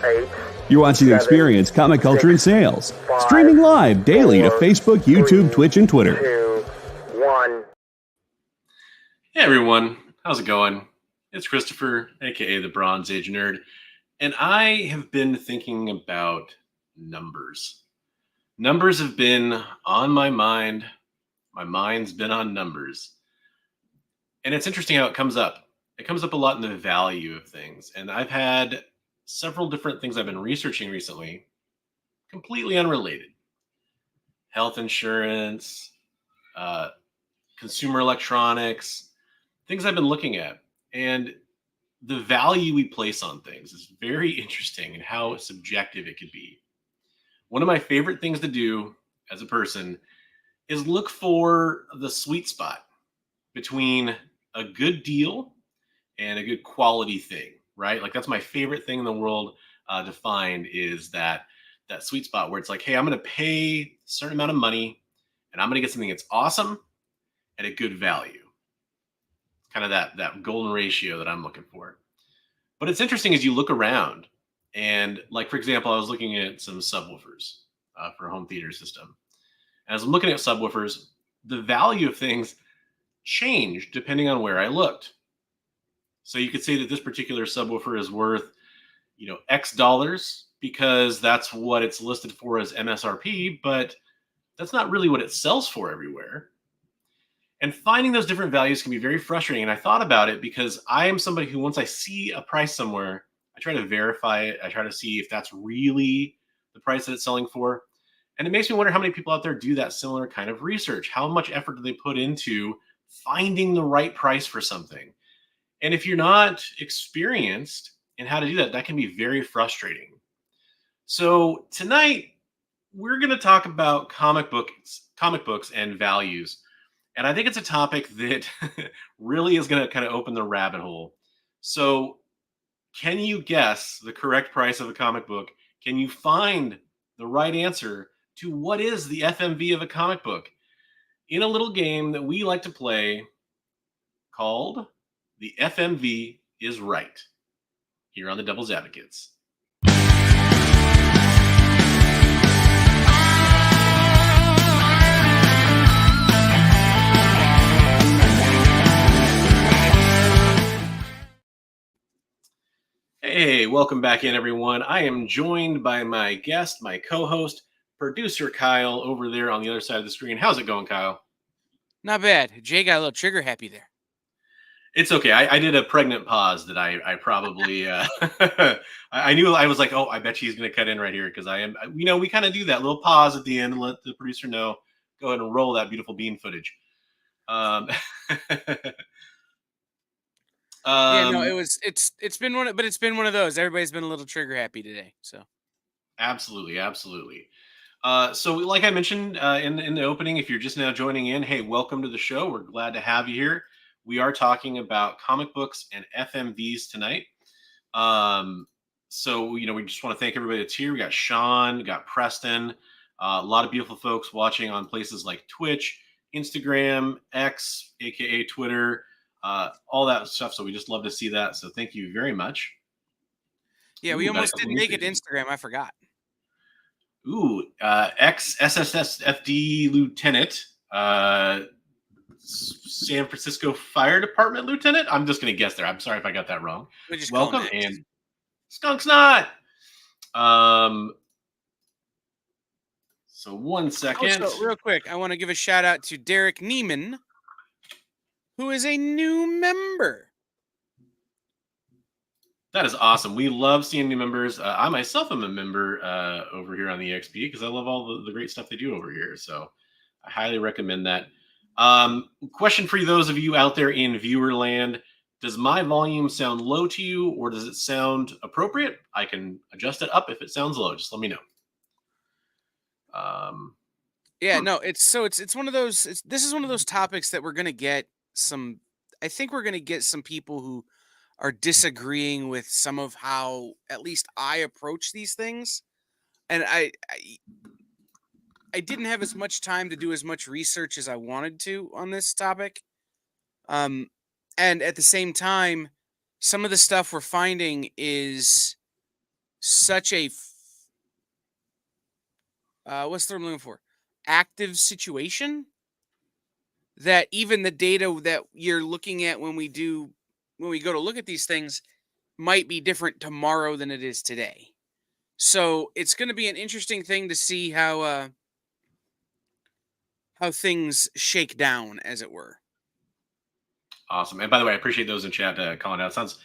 8, You're watching 7, Experience Comic Culture and Sales. 5, Streaming live daily to 4, Facebook, YouTube, 3, Twitch, and Twitter. 2, 1. Hey everyone, how's it going? It's Christopher, aka the Bronze Age Nerd, and I have been thinking about numbers. Numbers have been on my mind. My mind's been on numbers. And it's interesting how it comes up. It comes up a lot in the value of things. And I've had several different things I've been researching recently, completely unrelated. Health insurance, consumer electronics, things I've been looking at. And the value we place on things is very interesting and how subjective it could be. One of my favorite things to do as a person is look for the sweet spot between a good deal and a good quality thing, right? Like that's my favorite thing in the world to find is that sweet spot where it's like, hey, I'm going to pay a certain amount of money and I'm going to get something that's awesome at a good value. Kind of that golden ratio that I'm looking for. But it's interesting as you look around and like, for example, I was looking at some subwoofers for a home theater system. As I'm looking at subwoofers, the value of things changed depending on where I looked. So you could say that this particular subwoofer is worth, X dollars because that's what it's listed for as MSRP, but that's not really what it sells for everywhere. And finding those different values can be very frustrating. And I thought about it because I am somebody who, once I see a price somewhere, I try to verify it. I try to see if that's really the price that it's selling for. And it makes me wonder how many people out there do that similar kind of research. How much effort do they put into finding the right price for something? And if you're not experienced in how to do that, that can be very frustrating. So tonight, we're going to talk about comic books and values. And I think it's a topic that really is going to kind of open the rabbit hole. So can you guess the correct price of a comic book? Can you find the right answer to what is the FMV of a comic book in a little game that we like to play called The FMV is Right here on the Devil's Advocates. Hey, welcome back in, everyone. I am joined by my guest, my co-host, producer Kyle, over there on the other side of the screen. How's it going, Kyle? Not bad. Jay got a little trigger happy there. It's okay. I did a pregnant pause that I probably I knew. I was like, oh, I bet she's going to cut in right here because I am. We kind of do that little pause at the end and let the producer know. Go ahead and roll that beautiful bean footage. Yeah, no, it's been one of those. Everybody's been a little trigger happy today. So absolutely. So like I mentioned in the opening, if you're just now joining in, hey, welcome to the show. We're glad to have you here. We are talking about comic books and FMVs tonight. So we just want to thank everybody that's here. We got Sean, we got Preston, a lot of beautiful folks watching on places like Twitch, Instagram, X, aka Twitter, all that stuff. So we just love to see that. So thank you very much. Yeah, we almost didn't make it Instagram. I forgot. Ooh, ex-SSSFD Lieutenant, San Francisco Fire Department Lieutenant. I'm just going to guess there. I'm sorry if I got that wrong. Welcome and Skunk Snot. So 1 second. Also, real quick, I want to give a shout out to Derek Neiman, who is a new member. That is awesome. We love seeing new members. I myself am a member over here on the EXP because I love all the great stuff they do over here. So I highly recommend that. Question for those of you out there in viewer land. Does my volume sound low to you or does it sound appropriate? I can adjust it up if it sounds low. Just let me know. Yeah, no, it's one of those. This is one of those topics that we're going to get some. I think we're going to get some people who are disagreeing with some of how at least I approach these things. And I didn't have as much time to do as much research as I wanted to on this topic. And at the same time, some of the stuff we're finding is such a what's the word I'm looking for? Active situation that even the data that you're looking at when we go to look at these things might be different tomorrow than it is today. So it's going to be an interesting thing to see how things shake down, as it were. Awesome. And by the way, I appreciate those in chat calling out. Sounds,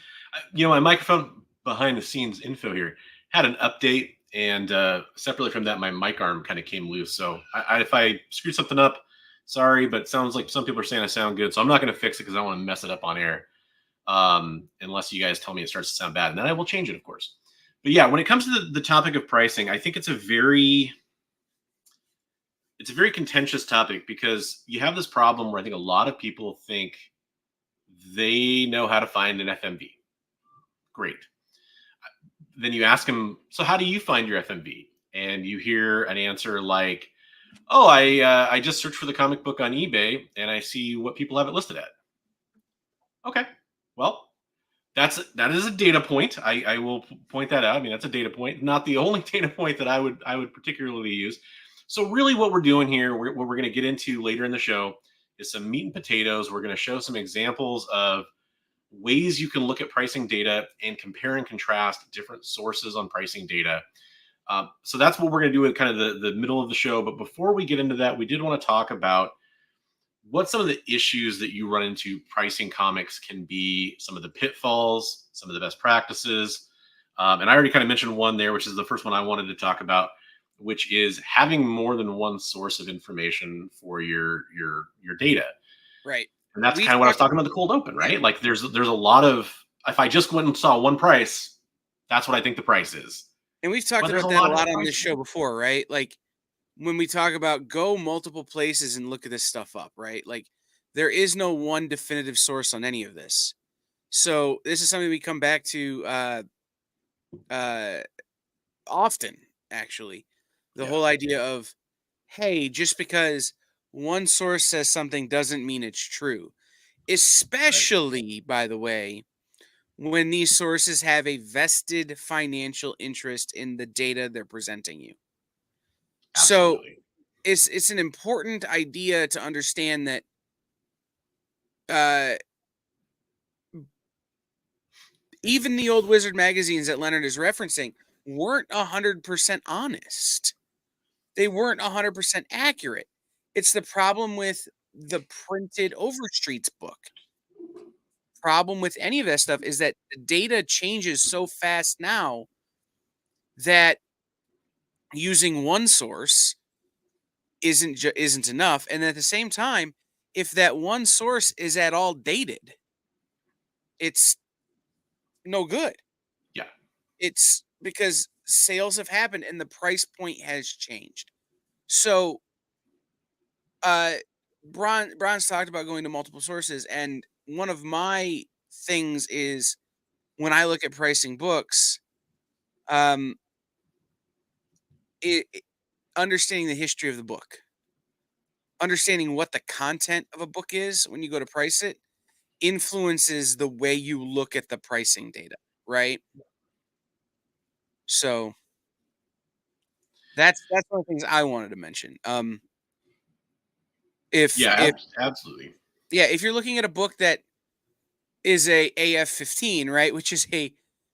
my microphone behind the scenes info here had an update, and separately from that, my mic arm kind of came loose. So if I screwed something up, sorry, but it sounds like some people are saying I sound good. So I'm not going to fix it because I don't want to mess it up on air, unless you guys tell me it starts to sound bad. And then I will change it, of course. But yeah, when it comes to the topic of pricing, I think it's a very contentious topic, because you have this problem where I think a lot of people think they know how to find an FMV. Great. Then you ask them, so how do you find your FMV? And you hear an answer like, oh, I just searched for the comic book on eBay and I see what people have it listed at. Okay, well, that is a data point. I will point that out. I mean, that's a data point, not the only data point that I would particularly use. So really what we're doing here, what we're going to get into later in the show, is some meat and potatoes. We're going to show some examples of ways you can look at pricing data and compare and contrast different sources on pricing data. So that's what we're going to do at kind of the middle of the show. But before we get into that, we did want to talk about what some of the issues that you run into pricing comics can be, some of the pitfalls, some of the best practices. And I already kind of mentioned one there, which is the first one I wanted to talk about, which is having more than one source of information for your data. Right. And that's kind of what I was talking about the cold open, right? Like there's a lot of, if I just went and saw one price, that's what I think the price is. And we've talked about that a lot on this show before, right? Like when we talk about go multiple places and look at this stuff up, right? Like there is no one definitive source on any of this. So this is something we come back to often, actually. The whole idea of, hey, just because one source says something doesn't mean it's true. Especially, by the way, when these sources have a vested financial interest in the data they're presenting you. Absolutely. So it's an important idea to understand that even the old Wizard magazines that Leonard is referencing weren't 100% honest. They weren't 100% accurate. It's the problem with the printed Overstreet's book. Problem with any of that stuff is that the data changes so fast now that using one source isn't enough. And at the same time, if that one source is at all dated, it's no good. Yeah. It's because sales have happened and the price point has changed. So Bron's talked about going to multiple sources, and one of my things is when I look at pricing books, understanding the history of the book, understanding what the content of a book is when you go to price it, influences the way you look at the pricing data, right? So that's one of the things I wanted to mention. Absolutely. Yeah, if you're looking at a book that is a AF-15, right, which is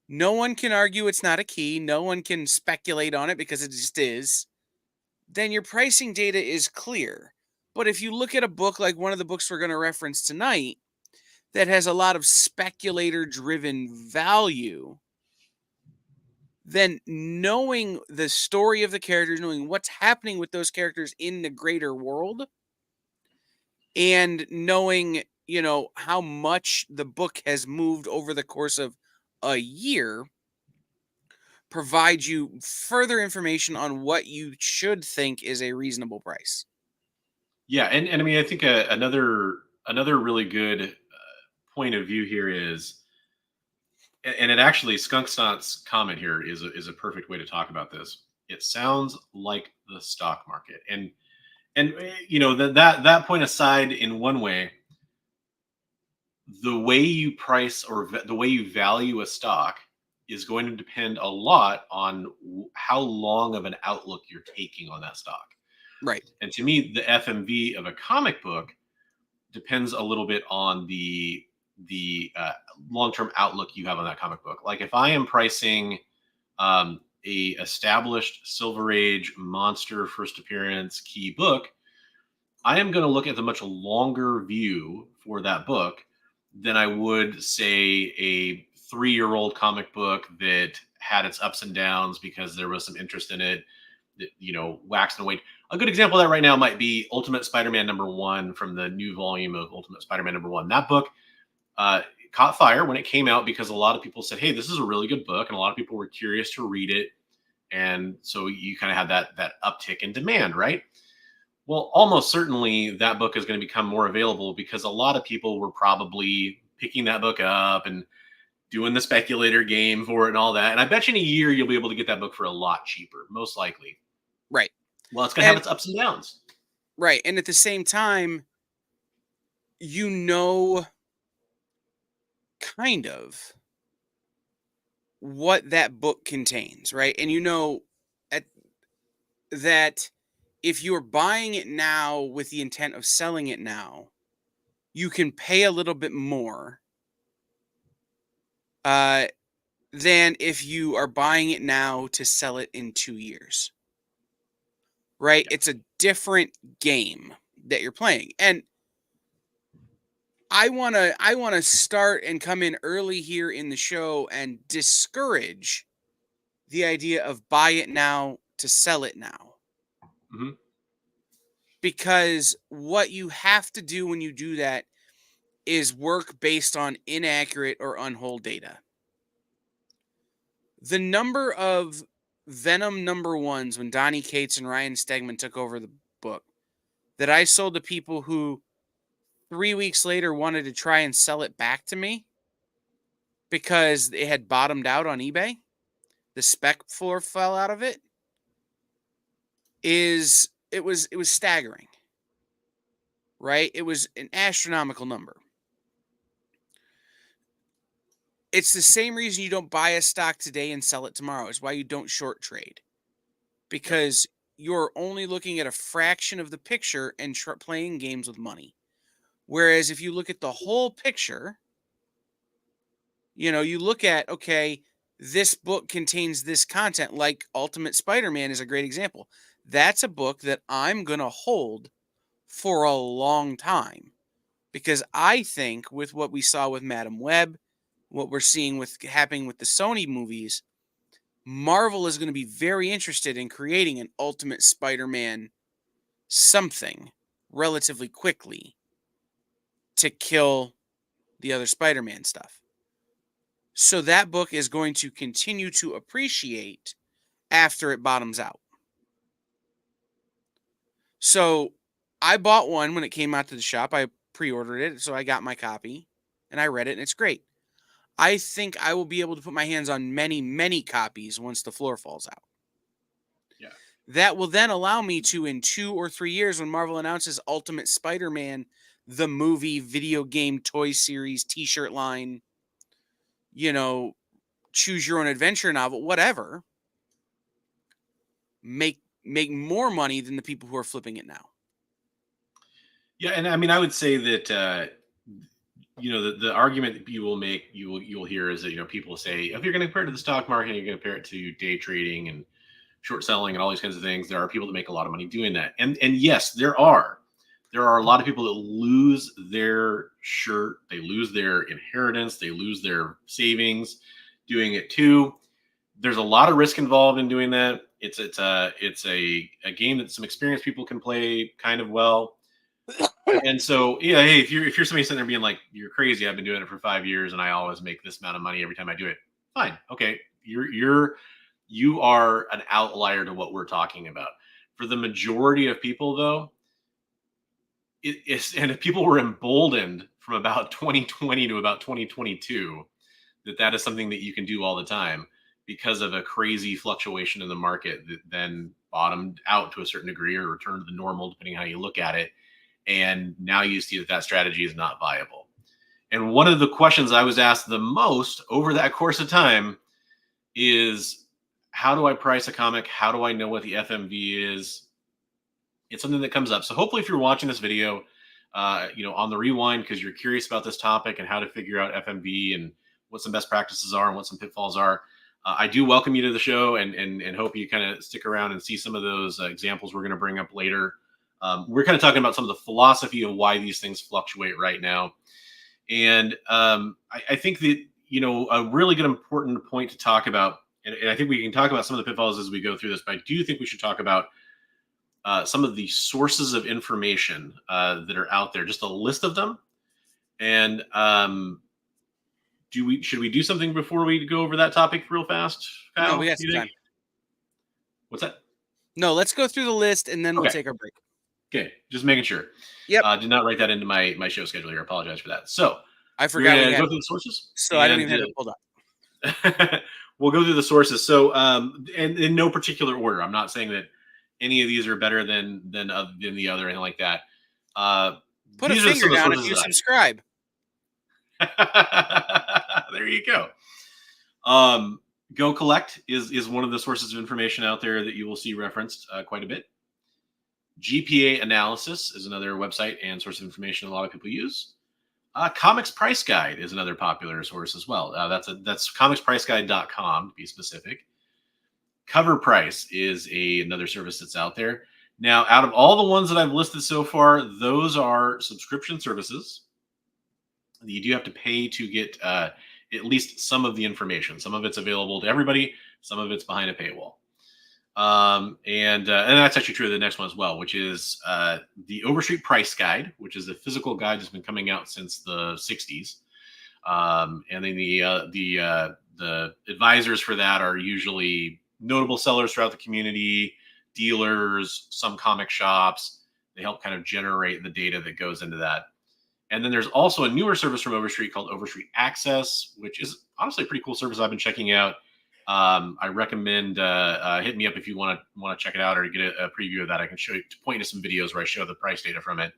no one can argue it's not a key, no one can speculate on it because it just is, then your pricing data is clear. But if you look at a book like one of the books we're going to reference tonight that has a lot of speculator-driven value, then knowing the story of the characters, knowing what's happening with those characters in the greater world, and knowing, how much the book has moved over the course of a year provides you further information on what you should think is a reasonable price. Yeah, and I mean, I think another really good point of view here is, and it actually, Skunkstont's comment here is a perfect way to talk about this. It sounds like the stock market, and that point aside, in one way, the way you price or the way you value a stock is going to depend a lot on how long of an outlook you're taking on that stock. Right. And to me, the FMV of a comic book depends a little bit on the long-term outlook you have on that comic book. Like if I am pricing a established Silver Age monster first appearance key book, I am going to look at the much longer view for that book than I would say a 3-year-old comic book that had its ups and downs because there was some interest in it that, waxed and waned. A good example of that right now might be Ultimate Spider-Man #1 from the new volume of Ultimate Spider-Man #1. That book caught fire when it came out because a lot of people said, hey, this is a really good book. And a lot of people were curious to read it. And so you kind of had that uptick in demand, right? Well, almost certainly that book is going to become more available because a lot of people were probably picking that book up and doing the speculator game for it and all that. And I bet you in a year, you'll be able to get that book for a lot cheaper, most likely. Right. Well, it's going to have its ups and downs. Right. And at the same time, kind of what that book contains, right? And that if you're buying it now with the intent of selling it now, you can pay a little bit more than if you are buying it now to sell it in 2 years. Right? It's a different game that you're playing. And I want to start and come in early here in the show and discourage the idea of buy it now to sell it now. Mm-hmm. Because what you have to do when you do that is work based on inaccurate or unwhole data. The number of Venom #1s when Donny Cates and Ryan Stegman took over the book that I sold to people who 3 weeks later wanted to try and sell it back to me because it had bottomed out on eBay, the spec floor fell out of it, it was staggering. Right? It was an astronomical number. It's the same reason you don't buy a stock today and sell it tomorrow. Is why you don't short trade. Because you're only looking at a fraction of the picture and playing games with money. Whereas if you look at the whole picture, you look at, okay, this book contains this content, like Ultimate Spider-Man is a great example. That's a book that I'm going to hold for a long time. Because I think with what we saw with Madam Web, what we're seeing happening with the Sony movies, Marvel is going to be very interested in creating an Ultimate Spider-Man something relatively quickly to kill the other Spider-Man stuff. So that book is going to continue to appreciate after it bottoms out. So I bought one when it came out to the shop. I pre-ordered it, so I got my copy, and I read it, and it's great. I think I will be able to put my hands on many, many copies once the floor falls out. Yeah. That will then allow me to, in 2 or 3 years, when Marvel announces Ultimate Spider-Man, the movie, video game, toy series, t-shirt line, choose your own adventure novel, whatever, make more money than the people who are flipping it now. Yeah, and I mean, I would say that the argument that you'll hear is that people say if you're going to compare it to the stock market, you're going to compare it to day trading and short selling and all these kinds of things. There are people that make a lot of money doing that, and yes, there are a lot of people that lose their shirt, they lose their inheritance, they lose their savings doing it too. There's a lot of risk involved in doing that. It's a game that some experienced people can play kind of well. And so, yeah, hey, if you're somebody sitting there being like, you're crazy, I've been doing it for 5 years and I always make this amount of money every time I do it. Fine. Okay. You are an outlier to what we're talking about. For the majority of people though, and if people were emboldened from about 2020 to about 2022, that is something that you can do all the time because of a crazy fluctuation in the market that then bottomed out to a certain degree or returned to the normal, depending how you look at it. And now you see that strategy is not viable. And one of the questions I was asked the most over that course of time is how do I price a comic? How do I know what the FMV is? It's something that comes up. So hopefully if you're watching this video, on the rewind, because you're curious about this topic and how to figure out FMV and what some best practices are and what some pitfalls are, I do welcome you to the show and hope you kind of stick around and see some of those examples we're going to bring up later. We're kind of talking about some of the philosophy of why these things fluctuate right now. And I think that, a really good important point to talk about, and I think we can talk about some of the pitfalls as we go through this, but I do think we should talk about some of the sources of information that are out there, just a list of them. And should we do something before we go over that topic real fast? Kyle, No, we got some time. What's that? No, let's go through the list and then we'll Okay. take our break. Okay, just making sure. Yep. Did not write that into my show schedule here. I apologize for that. So I forgot we go had through the sources. so I don't even have it pulled up. We'll go through the sources. So, and in no particular order. I'm not saying that any of these are better than the other, or anything like that. Put a finger down if you subscribe. There you go. Go Collect is one of the sources of information out there that you will see referenced quite a bit. GPA Analysis is another website and source of information a lot of people use. Comics Price Guide is another popular source as well. That's comicspriceguide.com to be specific. Cover Price is another service that's out there. Now, out of all the ones that I've listed so far, those are subscription services. You do have to pay to get at least some of the information. Some of it's available to everybody. Some of it's behind a paywall. And that's actually true of the next one as well, which is the Overstreet Price Guide, which is a physical guide that's been coming out since the 60s. And then the advisors for that are usually notable sellers throughout the community, dealers, some comic shops. They help kind of generate the data that goes into that. And then there's also a newer service from Overstreet called Overstreet Access, which is honestly a pretty cool service I've been checking out. I recommend hit me up if you want to check it out or get a preview of that. I can point you to some videos where I show the price data from it.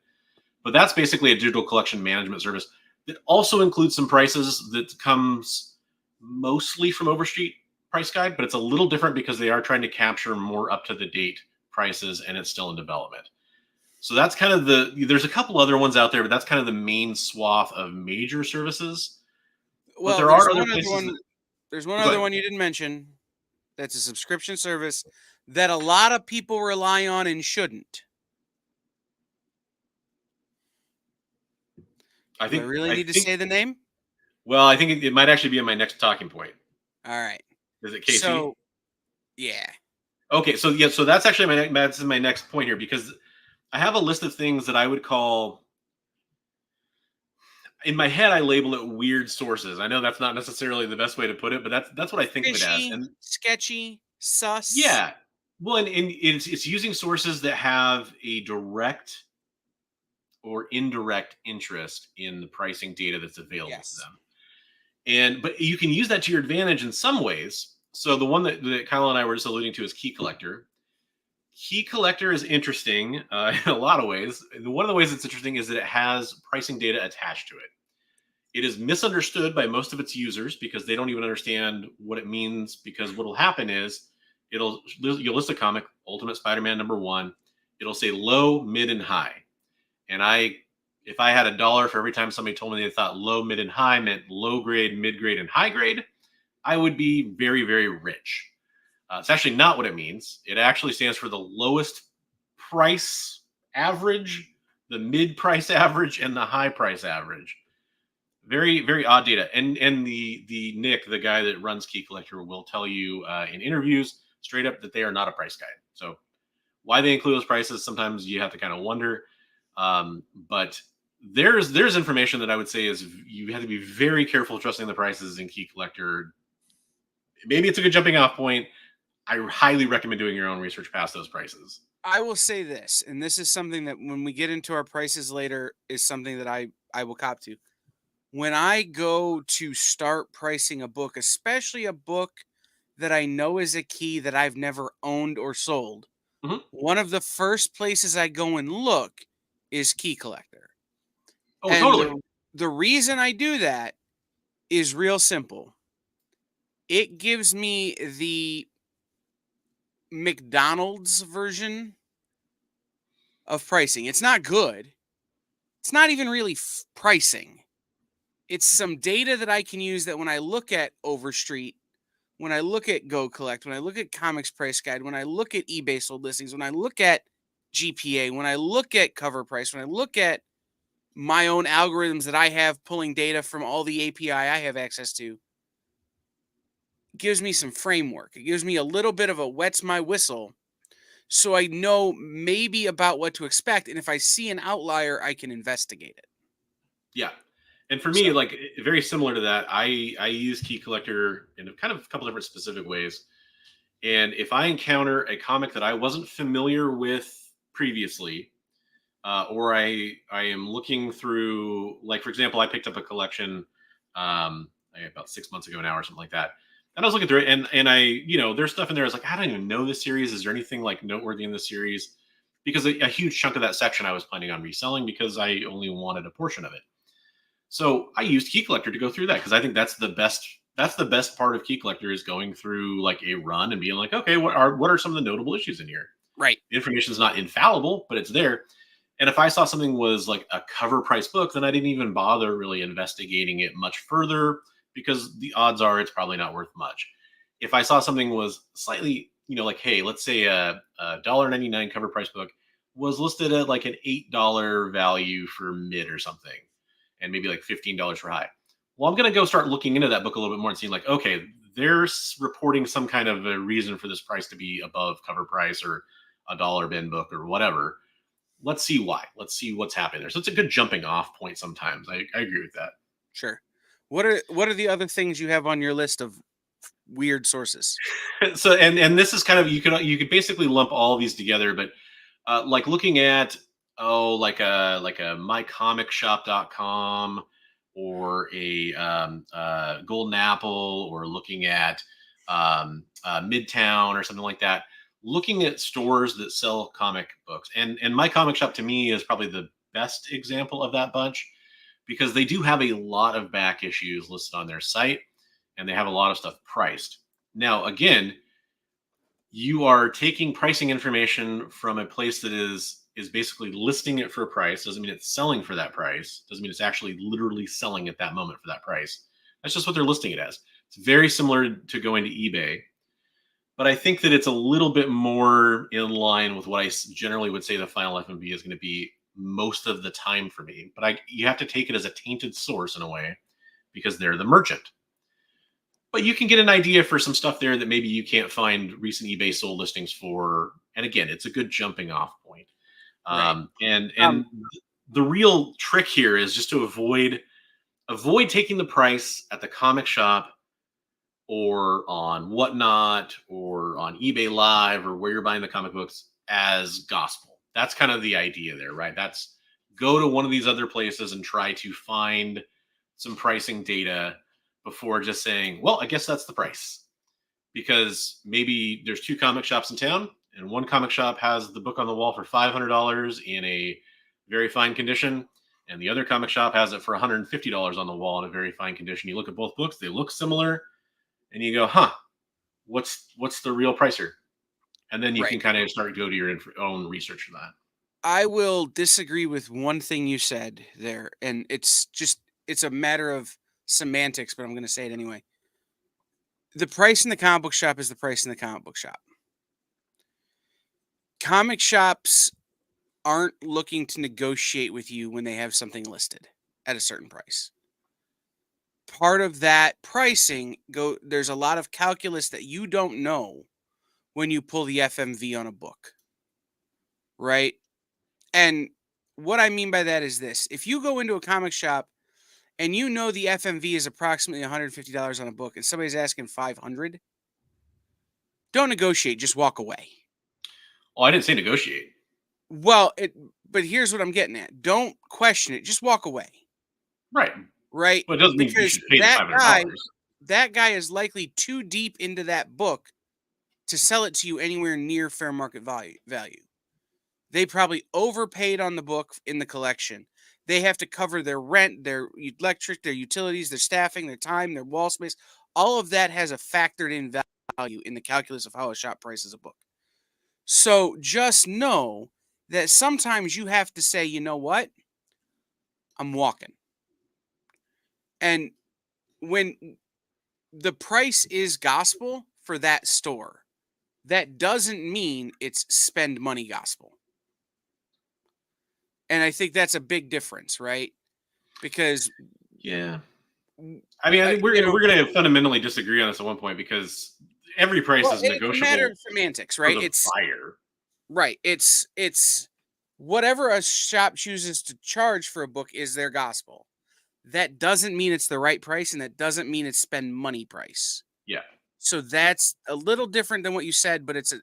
But that's basically a digital collection management service that also includes some prices that comes mostly from Overstreet Price Guide, but it's a little different because they are trying to capture more up-to-the-date prices, and it's still in development. So that's kind of there's a couple other ones out there, but that's kind of the main swath of major services. Well, there are other places. There's one other one you didn't mention. That's a subscription service that a lot of people rely on and shouldn't. I really need to say the name? Well, I think it might actually be in my next talking point. All right. Is it KC? So, yeah. Okay, so that's actually my next point here, because I have a list of things that I would call, in my head, I label it weird sources. I know that's not necessarily the best way to put it, but that's what I think of it as. And sketchy, sus. Yeah. Well, and it's using sources that have a direct or indirect interest in the pricing data that's available to them. But you can use that to your advantage in some ways. So the one that Kyle and I were just alluding to is Key Collector. Key Collector is interesting in a lot of ways. One of the ways it's interesting is that it has pricing data attached to it. It is misunderstood by most of its users because they don't even understand what it means, because what will happen is you'll list a comic, Ultimate Spider-Man #1. It'll say low, mid, and high. And if I had $1 for every time somebody told me they thought low, mid, and high meant low grade, mid grade, and high grade, I would be very, very rich. It's actually not what it means. It actually stands for the lowest price average, the mid price average, and the high price average. Very, very odd data. And the Nick, the guy that runs Key Collector, will tell you in interviews straight up that they are not a price guide. So why they include those prices, sometimes you have to kind of wonder. But there's information that I would say is you have to be very careful trusting the prices in Key Collector. Maybe it's a good jumping off point. I highly recommend doing your own research past those prices. I will say this, and this is something that when we get into our prices later is something that I will cop to. When I go to start pricing a book, especially a book that I know is a key that I've never owned or sold, one of the first places I go and look is Key Collector. Oh, and totally. The reason I do that is real simple. It gives me the McDonald's version of pricing. It's not good. It's not even really pricing. It's some data that I can use that when I look at Overstreet, when I look at Go Collect, when I look at Comics Price Guide, when I look at eBay sold listings, when I look at GPA, when I look at cover price, when I look at my own algorithms that I have pulling data from all the API I have access to, gives me some framework. It gives me a little bit of a wets my whistle so I know maybe about what to expect. And if I see an outlier, I can investigate it. Yeah. And for me, like very similar to that, I use Key Collector in a kind of a couple different specific ways. And if I encounter a comic that I wasn't familiar with previously, or I am looking through, like for example, I picked up a collection about 6 months ago now or something like that. And I was looking through it, and I, there's stuff in there. I was like, I don't even know this series. Is there anything like noteworthy in this series? Because a huge chunk of that section I was planning on reselling because I only wanted a portion of it. So I used Key Collector to go through that because I think that's the best. That's the best part of Key Collector is going through like a run and being like, okay, what are some of the notable issues in here? Right. The information is not infallible, but it's there. And if I saw something was like a cover price book, then I didn't even bother really investigating it much further because the odds are it's probably not worth much. If I saw something was slightly, like, hey, let's say a $1.99 cover price book was listed at like an $8 value for mid or something, and maybe like $15 for high. Well, I'm going to go start looking into that book a little bit more and seeing like, okay, they're reporting some kind of a reason for this price to be above cover price or a dollar bin book or whatever. Let's see why. Let's see what's happening there. So it's a good jumping off point sometimes. I agree with that. Sure. What are the other things you have on your list of weird sources? So and this is kind of you could basically lump all these together, but like looking at like a mycomicshop.com or a Golden Apple, or looking at Midtown or something like that. Looking at stores that sell comic books, and My Comic Shop to me is probably the best example of that bunch because they do have a lot of back issues listed on their site and they have a lot of stuff priced. Now, again, you are taking pricing information from a place that is basically listing it for a price. Doesn't mean it's selling for that price. Doesn't mean it's actually literally selling at that moment for that price. That's just what they're listing it as. It's very similar to going to eBay. But I think that it's a little bit more in line with what I generally would say the final FMV is going to be most of the time for me. But you have to take it as a tainted source in a way because they're the merchant. But you can get an idea for some stuff there that maybe you can't find recent eBay sold listings for. And again, it's a good jumping off point. Right. And the real trick here is just to avoid taking the price at the comic shop or on Whatnot or on eBay Live or where you're buying the comic books as gospel. That's kind of the idea there, right? That's go to one of these other places and try to find some pricing data before just saying, well, I guess that's the price. Because maybe there's two comic shops in town and one comic shop has the book on the wall for $500 in a very fine condition. And the other comic shop has it for $150 on the wall in a very fine condition. You look at both books, they look similar. And you go, what's the real price here? And then you can kind of start to go to your own research for that. I will disagree with one thing you said there. And it's a matter of semantics, but I'm going to say it anyway. The price in the comic book shop is the price in the comic book shop. Comic shops aren't looking to negotiate with you when they have something listed at a certain price. Part of that pricing there's a lot of calculus that you don't know when you pull the FMV on a book. Right? And what I mean by that is this. If you go into a comic shop and you know the FMV is approximately $150 on a book and somebody's asking $500, don't negotiate, just walk away. Oh, I didn't say negotiate. Well, but here's what I'm getting at. Don't question it, just walk away. Right. Right? Well, it doesn't mean you should pay the $500. That guy is likely too deep into that book to sell it to you anywhere near fair market value. They probably overpaid on the book in the collection. They have to cover their rent, their electric, their utilities, their staffing, their time, their wall space, all of that has a factored in value in the calculus of how a shop prices a book. So just know that sometimes you have to say, you know what? I'm walking. And when the price is gospel for that store, that doesn't mean it's spend money gospel. And I think that's a big difference, right? Because yeah, I mean, I think we're going to fundamentally disagree on this at one point because every price is it's a matter negotiable of semantics, for right? the buyer. Right. It's whatever a shop chooses to charge for a book is their gospel. That doesn't mean it's the right price, and that doesn't mean it's spend money price. Yeah. So that's a little different than what you said, but it's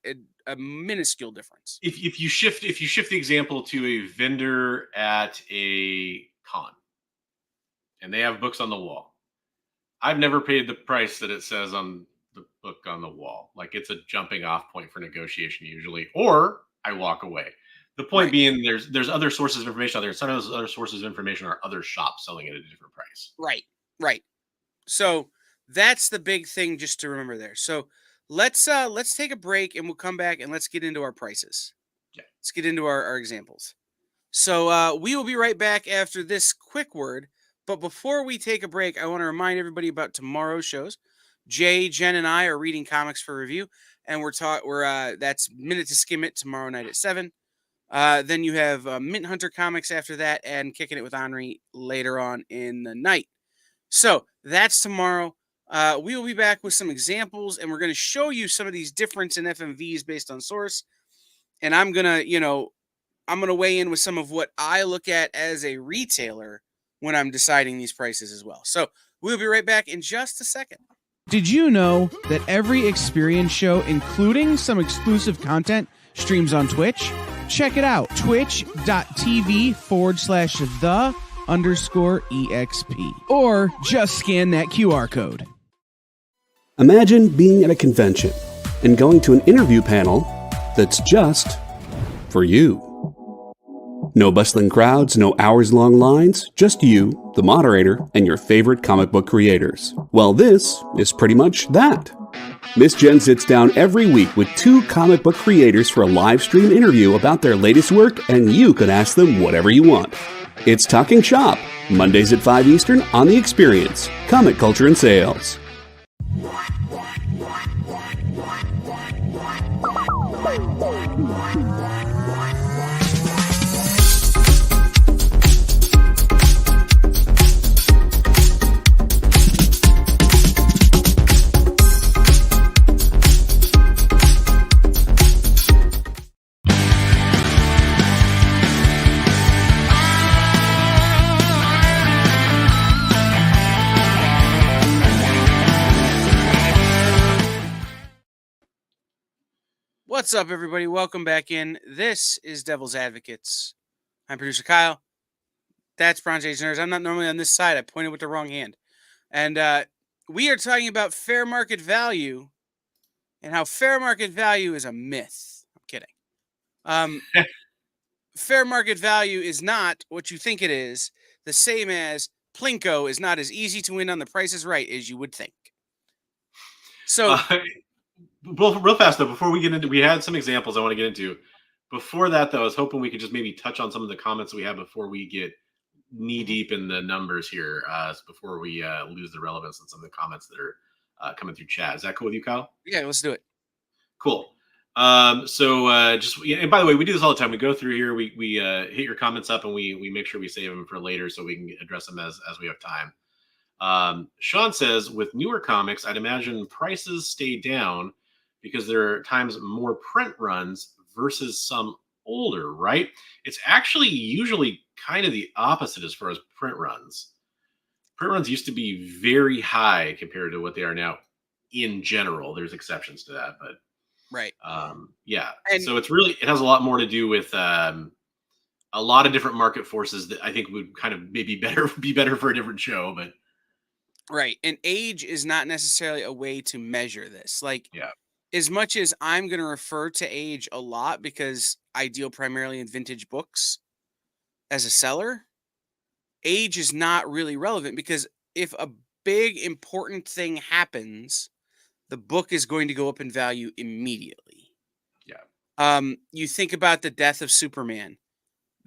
a minuscule difference. If you shift the example to a vendor at a con and they have books on the wall, I've never paid the price that it says on the book on the wall. Like, it's a jumping off point for negotiation usually, or I walk away. The point being, there's other sources of information out there. Some of those other sources of information are other shops selling it at a different price. Right. So that's the big thing just to remember there. So let's take a break and we'll come back and let's get into our prices. Yeah. Let's get into our examples. So we will be right back after this quick word. But before we take a break, I want to remind everybody about tomorrow's shows. Jay, Jen, and I are reading comics for review, and that's Minute to Skim It tomorrow night at 7. Then you have Mint Hunter Comics after that, and Kicking It with Henri later on in the night. So that's tomorrow. We will be back with some examples, and we're going to show you some of these difference in FMVs based on source. And I'm gonna weigh in with some of what I look at as a retailer when I'm deciding these prices as well. So we'll be right back in just a second. Did you know that every experience show, including some exclusive content, streams on Twitch? Check it out, twitch.tv/the_EXP. Or just scan that QR code. Imagine being at a convention and going to an interview panel that's just for you. No bustling crowds, no hours-long lines, just you, the moderator, and your favorite comic book creators. Well, this is pretty much that. Miss Jen sits down every week with 2 comic book creators for a live stream interview about their latest work, and you can ask them whatever you want. It's Talking Shop, Mondays at 5 Eastern on The Experience, Comic Culture and Sales. What's up, everybody? Welcome back in. This is Devil's Advocates. I'm producer Kyle. That's Bronze Age Nerds. I'm not normally on this side. I pointed with the wrong hand. And we are talking about fair market value and how fair market value is a myth. I'm kidding. Fair market value is not what you think it is, the same as Plinko is not as easy to win on The Price is Right as you would think. So... real fast though, before we get into, we had some examples I want to get into. Before that though, I was hoping we could just maybe touch on some of the comments that we have before we get knee deep in the numbers here, before we lose the relevance in some of the comments that are coming through chat. Is that cool with you, Kyle? Yeah, let's do it. Cool. And by the way, we do this all the time. We go through here, we hit your comments up, and we make sure we save them for later so we can address them as we have time. Sean says, with newer comics, I'd imagine prices stay down because there are times more print runs versus some older, right? It's actually usually kind of the opposite as far as print runs. Print runs used to be very high compared to what they are now in general. There's exceptions to that, but right. Yeah. And so it has a lot more to do with a lot of different market forces that I think would kind of maybe be better for a different show, but right. And age is not necessarily a way to measure this. Like, yeah. As much as I'm going to refer to age a lot because I deal primarily in vintage books as a seller, age is not really relevant because if a big important thing happens, the book is going to go up in value immediately. Yeah. You think about the death of Superman.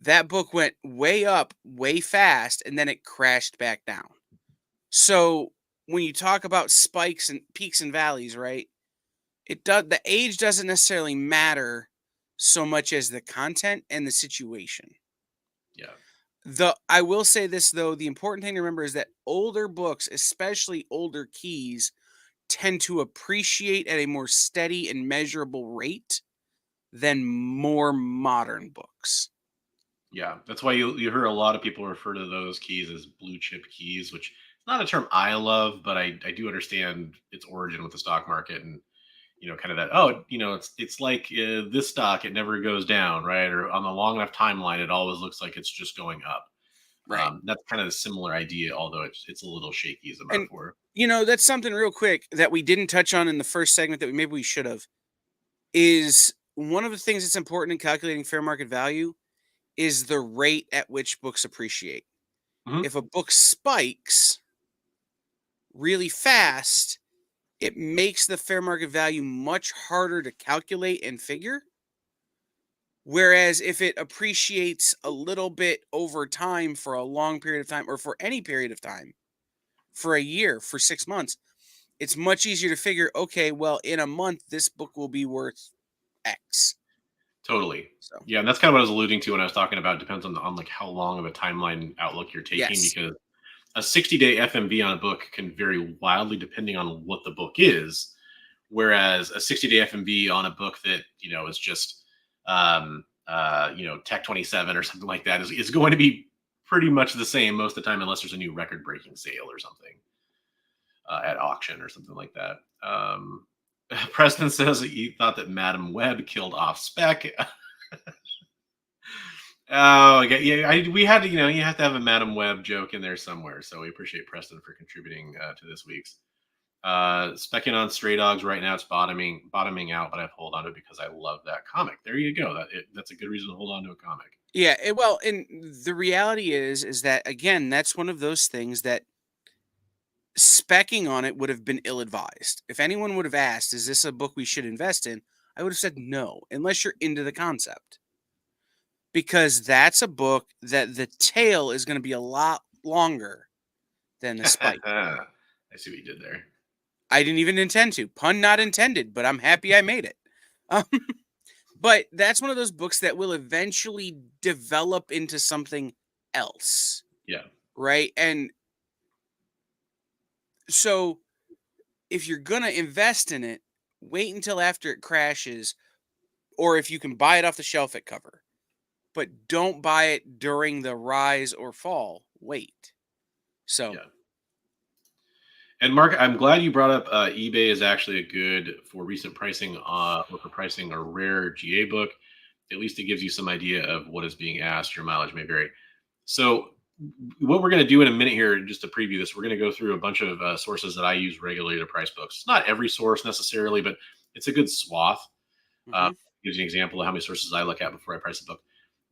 That book went way up, way fast, and then it crashed back down. So when you talk about spikes and peaks and valleys, right? The age doesn't necessarily matter so much as the content and the situation. Yeah. I will say this though, the important thing to remember is that older books, especially older keys, tend to appreciate at a more steady and measurable rate than more modern books. Yeah, that's why you hear a lot of people refer to those keys as blue chip keys, which is not a term I love, but I do understand its origin with the stock market and kind of that. Oh, it's like this stock, it never goes down, right? Or on a long enough timeline, it always looks like it's just going up. Right. That's kind of a similar idea, although it's a little shaky as a And metaphor. that's something real quick that we didn't touch on in the first segment that maybe we should have. Is one of the things that's important in calculating fair market value is the rate at which books appreciate. Mhm. If a book spikes really fast, it makes the fair market value much harder to calculate and figure. Whereas if it appreciates a little bit over time for a long period of time, or for any period of time, for a year, for 6 months, it's much easier to figure, okay, well, in a month, this book will be worth X. Totally. So, Yeah, and that's kind of what I was alluding to when I was talking about depends on like how long of a timeline outlook you're taking, yes. because a 60-day FMV on a book can vary wildly depending on what the book is. Whereas a 60-day FMV on a book that, is just, Tech 27 or something like that is going to be pretty much the same most of the time, unless there's a new record breaking sale or something at auction or something like that. Preston says that he thought that Madam Web killed off Spec. Oh, okay. Yeah, we had to, you have to have a Madam Web joke in there somewhere. So we appreciate Preston for contributing to this week's. Specking on Stray Dogs right now, it's bottoming out, but I've hold on to it because I love that comic. There you go. That's a good reason to hold on to a comic. Yeah, and the reality is that, again, that's one of those things that specking on it would have been ill-advised. If anyone would have asked, is this a book we should invest in? I would have said no, unless you're into the concept. Because that's a book that the tail is going to be a lot longer than the spike. I see what you did there. I didn't even intend to. Pun not intended, but I'm happy I made it. But that's one of those books that will eventually develop into something else. Yeah. Right? And so if you're going to invest in it, wait until after it crashes, or if you can buy it off the shelf at cover. But don't buy it during the rise or fall. Wait. So, yeah. And Mark, I'm glad you brought up eBay is actually a good for recent pricing or for pricing a rare GA book. At least it gives you some idea of what is being asked. Your mileage may vary. So what we're going to do in a minute here, just to preview this, we're going to go through a bunch of sources that I use regularly to price books. It's not every source necessarily, but it's a good swath. Gives you an example of how many sources I look at before I price a book.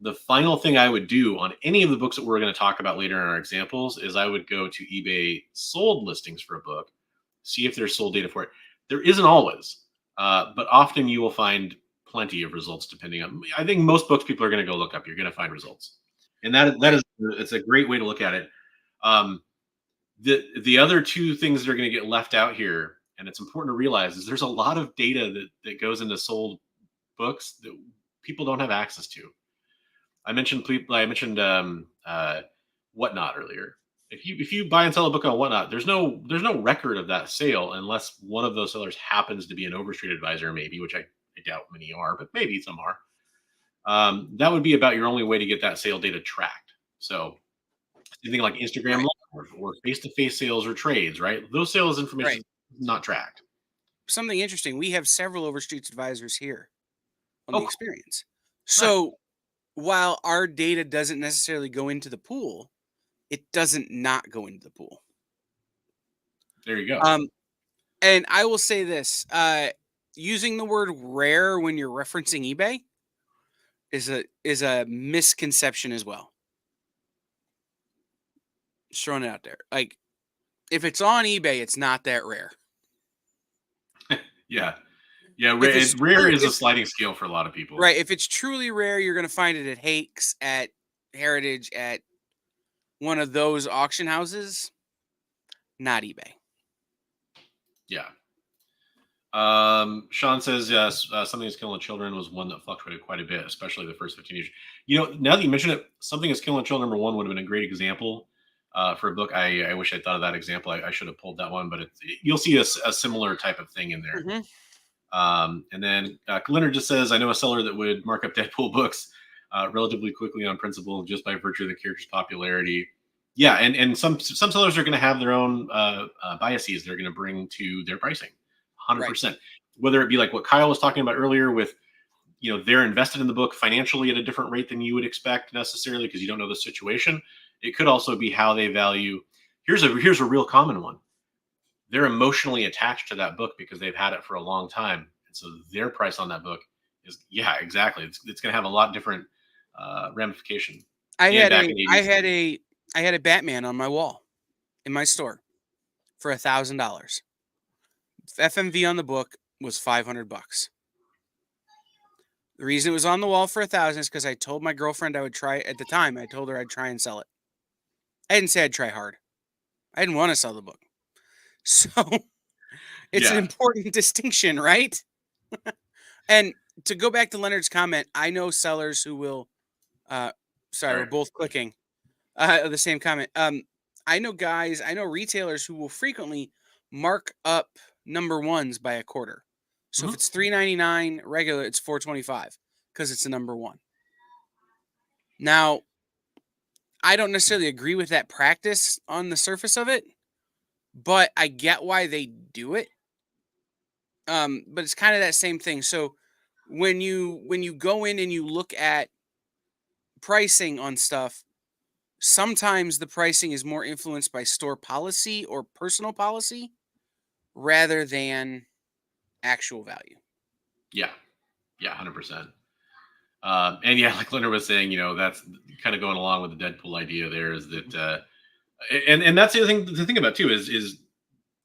The final thing I would do on any of the books that we're going to talk about later in our examples is I would go to eBay sold listings for a book, see if there's sold data for it. There isn't always, but often you will find plenty of results depending on, I think most books people are going to go look up. You're going to find results. And that is, it's a great way to look at it. The other two things that are going to get left out here, and it's important to realize, is there's a lot of data that goes into sold books that people don't have access to. I mentioned Whatnot earlier. If you buy and sell a book on Whatnot, there's no record of that sale unless one of those sellers happens to be an Overstreet advisor, maybe, which I doubt many are, but maybe some are. That would be about your only way to get that sale data tracked. So anything like Instagram Live or face-to-face sales or trades, right? Those sales information is not tracked. Something interesting. We have several Overstreet advisors here on the cool. experience. So while our data doesn't necessarily go into the pool, it doesn't not go into the pool. There you go. And I will say this, using the word rare when you're referencing eBay is a misconception as well. Just throwing it out there. Like, If it's on eBay, it's not that rare. Yeah. Yeah, If it's rare true, is a sliding scale for a lot of people. right, if it's truly rare, you're going to find it at Hakes, at Heritage, at one of those auction houses, not eBay. Yeah. Sean says, yes, Something Is Killing Children was one that fluctuated quite a bit, especially the first 15 years. Now that you mention it, Something Is Killing Children #1 would have been a great example for a book. I wish I thought of that example. I should have pulled that one, but you'll see a similar type of thing in there. And then Leonard just says, I know a seller that would mark up Deadpool books relatively quickly on principle just by virtue of the character's popularity. Yeah, and some sellers are going to have their own biases they're going to bring to their pricing. 100%. Right. Whether it be like what Kyle was talking about earlier with, they're invested in the book financially at a different rate than you would expect necessarily because you don't know the situation. It could also be how they value. Here's a real common one. They're emotionally attached to that book because they've had it for a long time. And so their price on that book is, yeah, exactly. It's going to have a lot different ramification. I had a Batman on my wall in my store for $1,000. FMV on the book was $500. The reason it was on the wall for $1,000 is because I told my girlfriend I would try at the time. I told her I'd try and sell it. I didn't say I'd try hard. I didn't want to sell the book. So it's an important distinction, right? And to go back to Leonard's comment, I know sellers who will, sorry, we're both clicking the same comment. I know retailers who will frequently mark up #1s by a quarter. So if it's $3.99 regular, it's $4.25 because it's a #1. Now, I don't necessarily agree with that practice on the surface of it, but I get why they do it. But it's kind of that same thing. So when you go in and you look at pricing on stuff, sometimes the pricing is more influenced by store policy or personal policy rather than actual value. Yeah. Yeah, 100%. And yeah, like Leonard was saying, that's kind of going along with the Deadpool idea there is that, and that's the other thing to think about too, is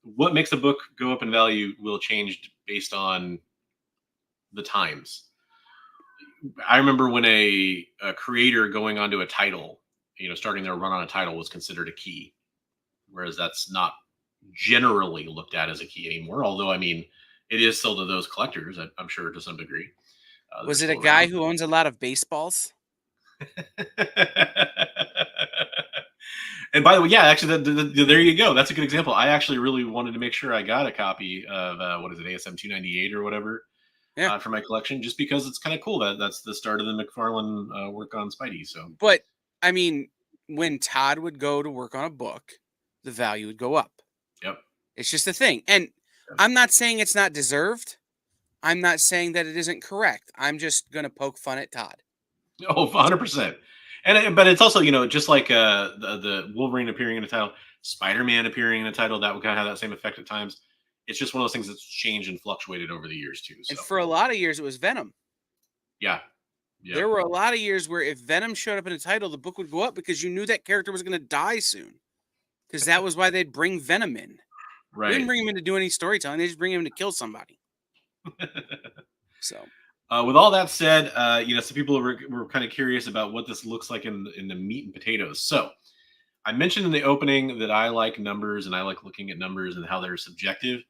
what makes a book go up in value will change based on the times. I remember when a creator going onto a title, starting their run on a title was considered a key, whereas that's not generally looked at as a key anymore. Although, I mean, it is still to those collectors, I'm sure, to some degree. Was it a guy who owns a lot of baseballs? And by the way, yeah, actually, there you go. That's a good example. I actually really wanted to make sure I got a copy of what is it, ASM 298 or whatever, for my collection, just because it's kind of cool that that's the start of the McFarlane work on Spidey. So, but I mean, when Todd would go to work on a book, the value would go up. Yep, it's just a thing, and I'm not saying it's not deserved. I'm not saying that it isn't correct. I'm just gonna poke fun at Todd. Oh, 100%. But it's also, just like the Wolverine appearing in a title, Spider-Man appearing in a title, that would kind of have that same effect at times. It's just one of those things that's changed and fluctuated over the years too. So. And for a lot of years, it was Venom. Yeah. There were a lot of years where if Venom showed up in a title, the book would go up because you knew that character was going to die soon. Because that was why they'd bring Venom in. Right. They didn't bring him in to do any storytelling. They just bring him to kill somebody. So. With all that said, some people were kind of curious about what this looks like in the meat and potatoes. So I mentioned in the opening that I like numbers and I like looking at numbers and how they're subjective.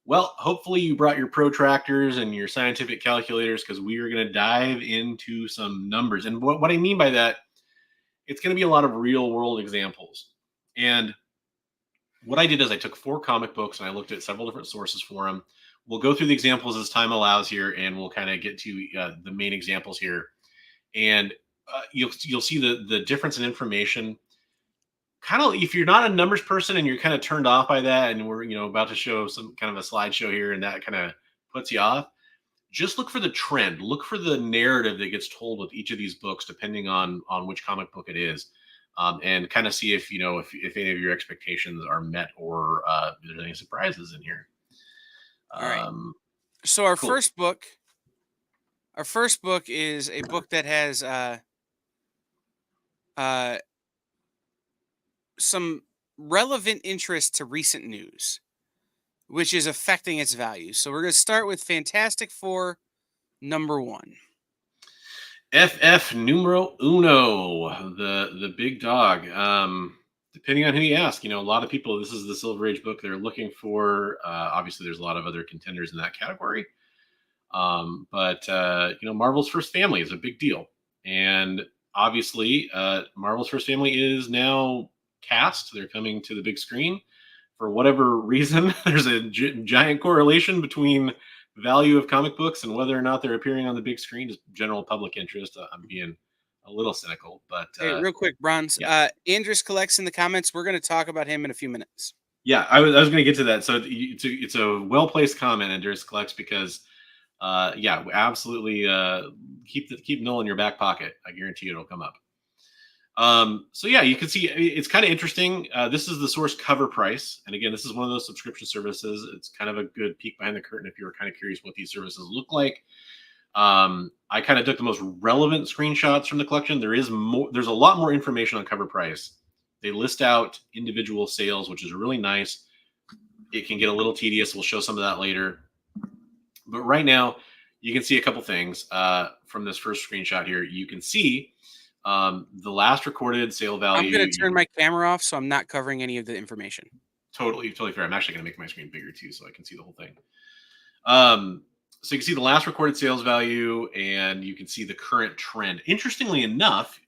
Well, hopefully you brought your protractors and your scientific calculators because we are going to dive into some numbers. And what I mean by that, it's going to be a lot of real world examples. And what I did is I took 4 comic books and I looked at several different sources for them. We'll go through the examples as time allows here, and we'll kind of get to the main examples here. And you'll see the difference in information. Kind of, if you're not a numbers person and you're kind of turned off by that, and we're about to show some kind of a slideshow here, and that kind of puts you off. Just look for the trend. Look for the narrative that gets told with each of these books, depending on which comic book it is, and kind of see if if any of your expectations are met or if there's any surprises in here. All right. So our first book is a book that has some relevant interest to recent news, which is affecting its value. So we're going to start with Fantastic Four #1. FF numero uno, the big dog. Depending on who you ask, a lot of people, this is the Silver Age book they're looking for. Obviously, there's a lot of other contenders in that category. But Marvel's First Family is a big deal. And obviously, Marvel's First Family is now cast. They're coming to the big screen. For whatever reason, there's a giant correlation between value of comic books and whether or not they're appearing on the big screen. Just general public interest. I'm being a little cynical, but hey, real quick, Bronze. yeah. Andrews Collects in the comments. We're going to talk about him in a few minutes. Yeah, I was going to get to that. So it's a well placed comment, Andrews Collects, because absolutely keep Null in your back pocket. I guarantee it'll come up. So yeah, you can see it's kind of interesting. This is the source cover price. And again, this is one of those subscription services. It's kind of a good peek behind the curtain if you were kind of curious what these services look like. I kind of took the most relevant screenshots from the collection. There's a lot more information on cover price. They list out individual sales, which is really nice. It can get a little tedious. We'll show some of that later. But right now, you can see a couple things from this first screenshot here. You can see the last recorded sale value. I'm going to turn my camera off, so I'm not covering any of the information. Totally fair. I'm actually going to make my screen bigger too, so I can see the whole thing. So you can see the last recorded sales value, and you can see the current trend. Interestingly enough,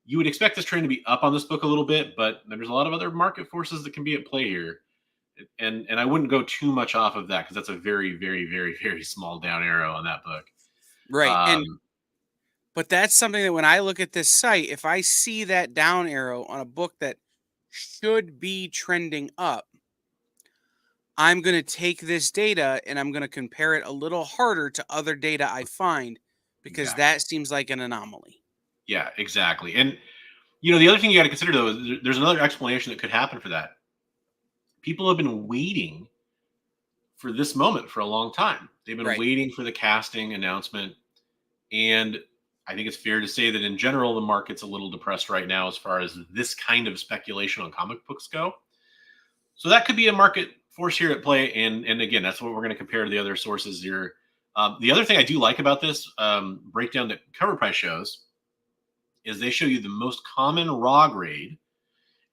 you would expect this trend to be up on this book a little bit, but there's a lot of other market forces that can be at play here. And I wouldn't go too much off of that because that's a very, very, very, very small down arrow on that book. Right. But that's something that when I look at this site, if I see that down arrow on a book that should be trending up, I'm going to take this data and I'm going to compare it a little harder to other data I find because that seems like an anomaly. Yeah, exactly. And, the other thing you got to consider, though, is there's another explanation that could happen for that. People have been waiting for this moment for a long time. They've been waiting for the casting announcement. And I think it's fair to say that in general, the market's a little depressed right now as far as this kind of speculation on comic books go. So that could be a market force here at play. And again, that's what we're going to compare to the other sources here. The other thing I do like about this breakdown that Cover Price shows is they show you the most common raw grade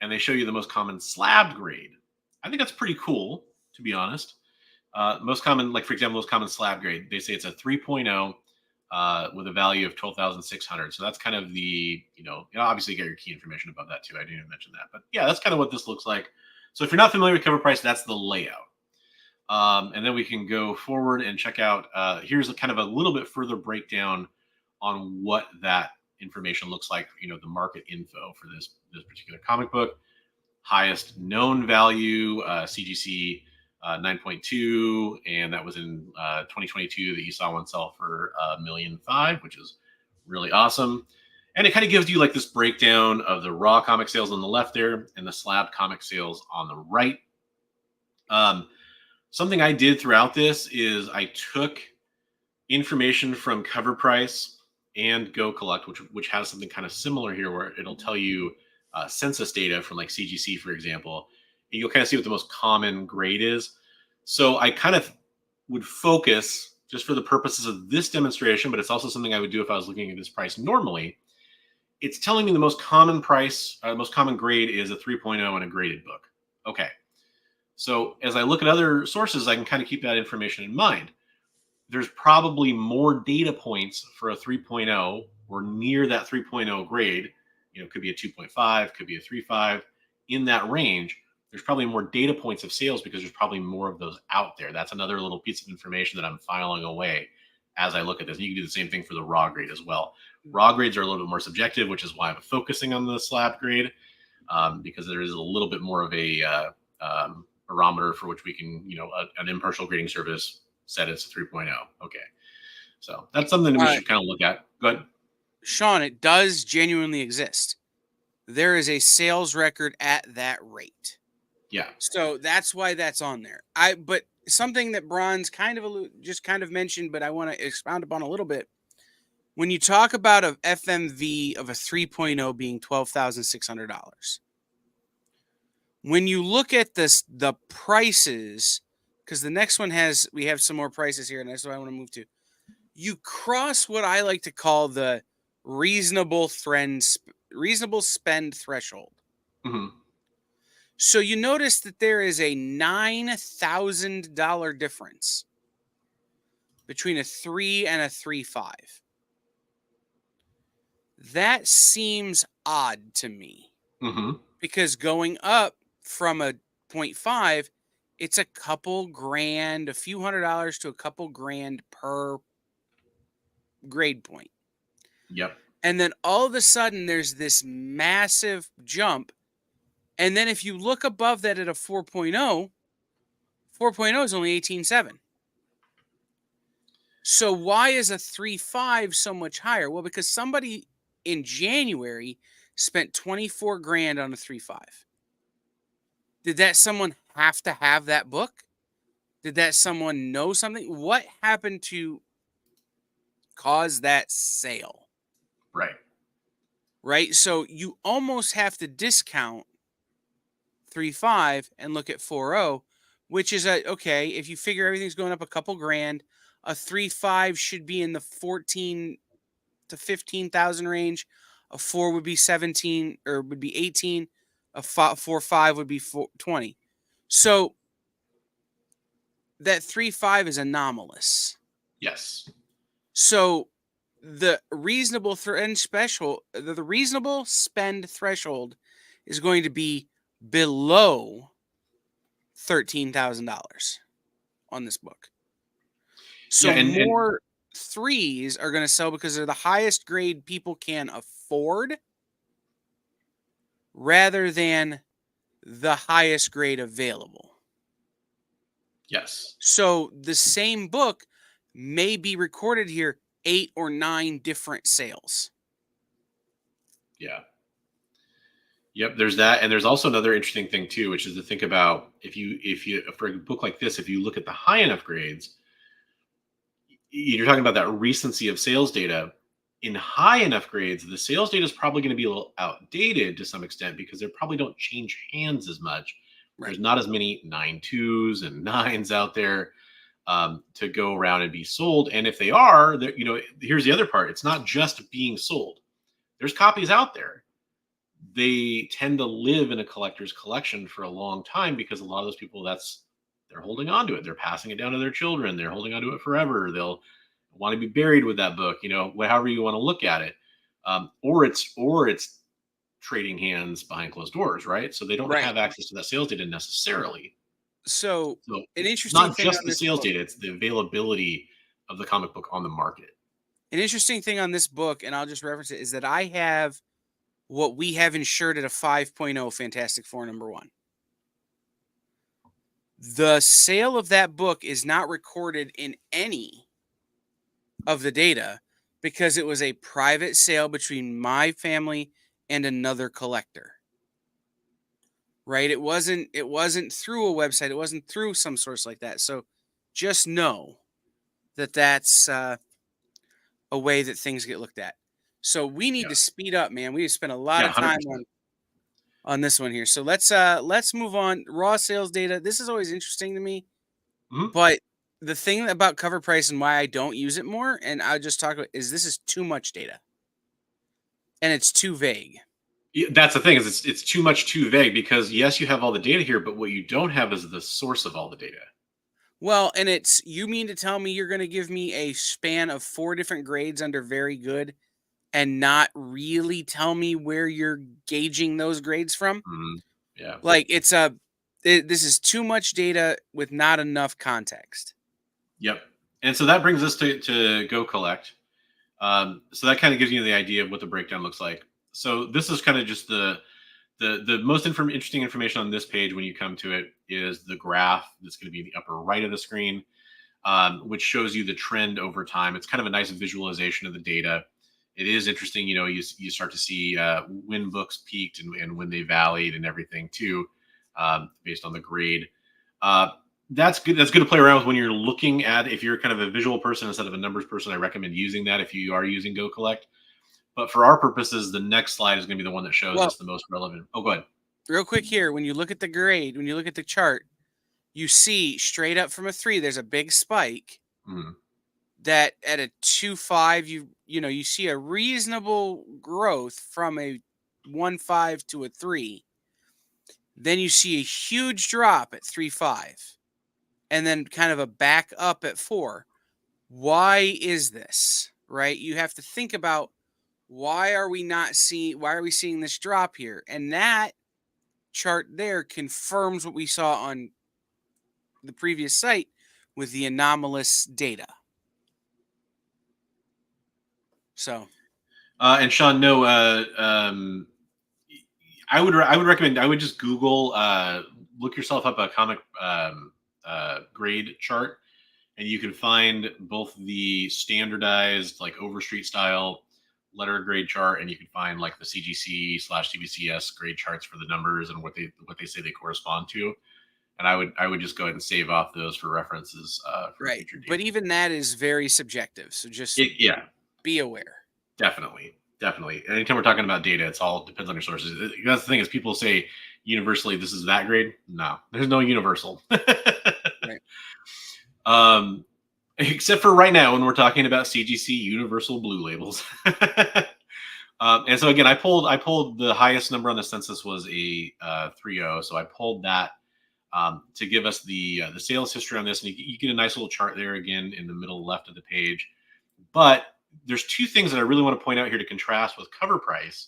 and they show you the most common slabbed grade. I think that's pretty cool, to be honest. Most common, like for example, most common slab grade, they say it's a 3.0 with a value of 12,600. So that's kind of the, obviously you get your key information above that too. I didn't even mention that, but yeah, that's kind of what this looks like. So if you're not familiar with Cover Price, that's the layout. And then we can go forward and check out, here's kind of a little bit further breakdown on what that information looks like, the market info for this particular comic book. Highest known value, CGC 9.2, and that was in 2022 that you saw one sell for $1.5 million, which is really awesome. And it kind of gives you like this breakdown of the raw comic sales on the left there and the slab comic sales on the right. Something I did throughout this is I took information from Cover Price and Go Collect, which has something kind of similar here where it'll tell you census data from like CGC, for example. And you'll kind of see what the most common grade is. So I kind of would focus just for the purposes of this demonstration, but it's also something I would do if I was looking at this price normally. It's telling me the most common price, most common grade is a 3.0 in a graded book. Okay. So as I look at other sources, I can kind of keep that information in mind. There's probably more data points for a 3.0 or near that 3.0 grade. It could be a 2.5, could be a 3.5. In that range, there's probably more data points of sales because there's probably more of those out there. That's another little piece of information that I'm filing away as I look at this. And you can do the same thing for the raw grade as well. Raw grades are a little bit more subjective, which is why I'm focusing on the slab grade, because there is a little bit more of a barometer for which we can, an impartial grading service said it's 3.0. Okay. So that's something that we should kind of look at. Go ahead. Sean, it does genuinely exist. There is a sales record at that rate. Yeah. So that's why that's on there. But something that Bronze kind of mentioned, but I want to expound upon a little bit. When you talk about a FMV of a 3.0 being $12,600, When you look at the prices, because the next one we have some more prices here, and that's what I want to move to. You cross what I like to call the reasonable spend threshold. Mm-hmm. So you notice that there is a $9,000 difference between a 3 and a 3.5. That seems odd to me. Mm-hmm. Because going up from a 0.5, it's a couple grand, a few $100s to a couple grand per grade point. Yep. And then all of a sudden there's this massive jump. And then if you look above that at a 4.0, 4.0 is only 18.7. So why is a 3.5 so much higher? Well, because somebody in January spent 24 grand on a 3.5. Did that someone have to have that book? Did that someone know something? What happened to cause that sale? Right. Right? So you almost have to discount 3.5 and look at 4.0, which is okay, if you figure everything's going up a couple grand, a 3.5 should be in the 14 to 15,000 range. A 4 would be 17 or would be 18. A 4.5 would be 20. So that 3.5 is anomalous. Yes. So the reasonable the reasonable spend threshold is going to be below $13,000 on this book. So more threes are going to sell because they're the highest grade people can afford rather than the highest grade available. Yes. So the same book may be recorded here 8 or 9 different sales. Yeah. Yep. There's that. And there's also another interesting thing too, which is to think about if you, for a book like this, if you look at the high enough grades, you're talking about that recency of sales data. In high enough grades, the sales data is probably going to be a little outdated to some extent because they probably don't change hands as much. Right. There's not as many 9.2s and 9s out there to go around and be sold. And if they are, here's the other part. It's not just being sold. There's copies out there. They tend to live in a collector's collection for a long time because a lot of those people, they're holding on to it. They're passing it down to their children. They're holding on to it forever. They'll want to be buried with that book, however you want to look at it. Or it's trading hands behind closed doors, right? So they don't have access to that sales data necessarily. So an interesting not thing just on the this sales book, data, it's the availability of the comic book on the market. An interesting thing on this book, and I'll just reference it, is that I have what we have insured at a 5.0 Fantastic Four #1. The sale of that book is not recorded in any of the data because it was a private sale between my family and another collector. Right? It wasn't through a website. It wasn't through some source like that. So just know that that's a way that things get looked at. So we need to speed up, man. We spent a lot of time on this one here. So let's move on. Raw sales data. This is always interesting to me. Mm-hmm. But the thing about cover price and why I don't use it more, and I'll just talk about, is this is too much data. And it's too vague. Yeah, that's the thing, is it's too much too vague because yes, you have all the data here, but what you don't have is the source of all the data. Well, and you mean to tell me you're going to give me a span of 4 different grades under very good and not really tell me where you're gauging those grades from? Mm-hmm. Yeah. Like this is too much data with not enough context. Yep. And so that brings us to Go Collect. So that kind of gives you the idea of what the breakdown looks like. So this is kind of just the most interesting information on this page when you come to it is the graph that's going to be in the upper right of the screen, which shows you the trend over time. It's kind of a nice visualization of the data. It is interesting, you start to see when books peaked and when they valleyed and everything too, based on the grade. That's good. That's good to play around with when you're looking at, if you're kind of a visual person instead of a numbers person. I recommend using that if you are using Go Collect. But for our purposes, the next slide is going to be the one that shows us the most relevant. Oh, go ahead. real quick here, when you look at the grade, when you look at the chart, you see straight up from a 3, there's a big spike. Mhm. That at a 2.5, you see a reasonable growth from a 1.5 to a 3. Then you see a huge drop at 3.5, and then kind of a back up at 4. Why is this? Right? You have to think about why are we seeing this drop here? And that chart there confirms what we saw on the previous site with the anomalous data. So, And Sean, no, I would recommend, I would just Google, look yourself up a comic grade chart, and you can find both the standardized like Overstreet style letter grade chart, and you can find like the CGC/CBCS grade charts for the numbers and what they say they correspond to. And I would just go ahead and save off those for references for right. future data. But even that is very subjective. So just Yeah, be aware. definitely. Anytime we're talking about data, it's all depends on your sources. That's the thing is people say universally this is that grade. No, there's no universal. Right. Except for right now when we're talking about CGC universal blue labels. And so again, I pulled the highest number on the census was a 3.0. So I pulled that to give us the sales history on this, and you get a nice little chart there again in the middle left of the page. But there's two things that I really want to point out here to contrast with cover price,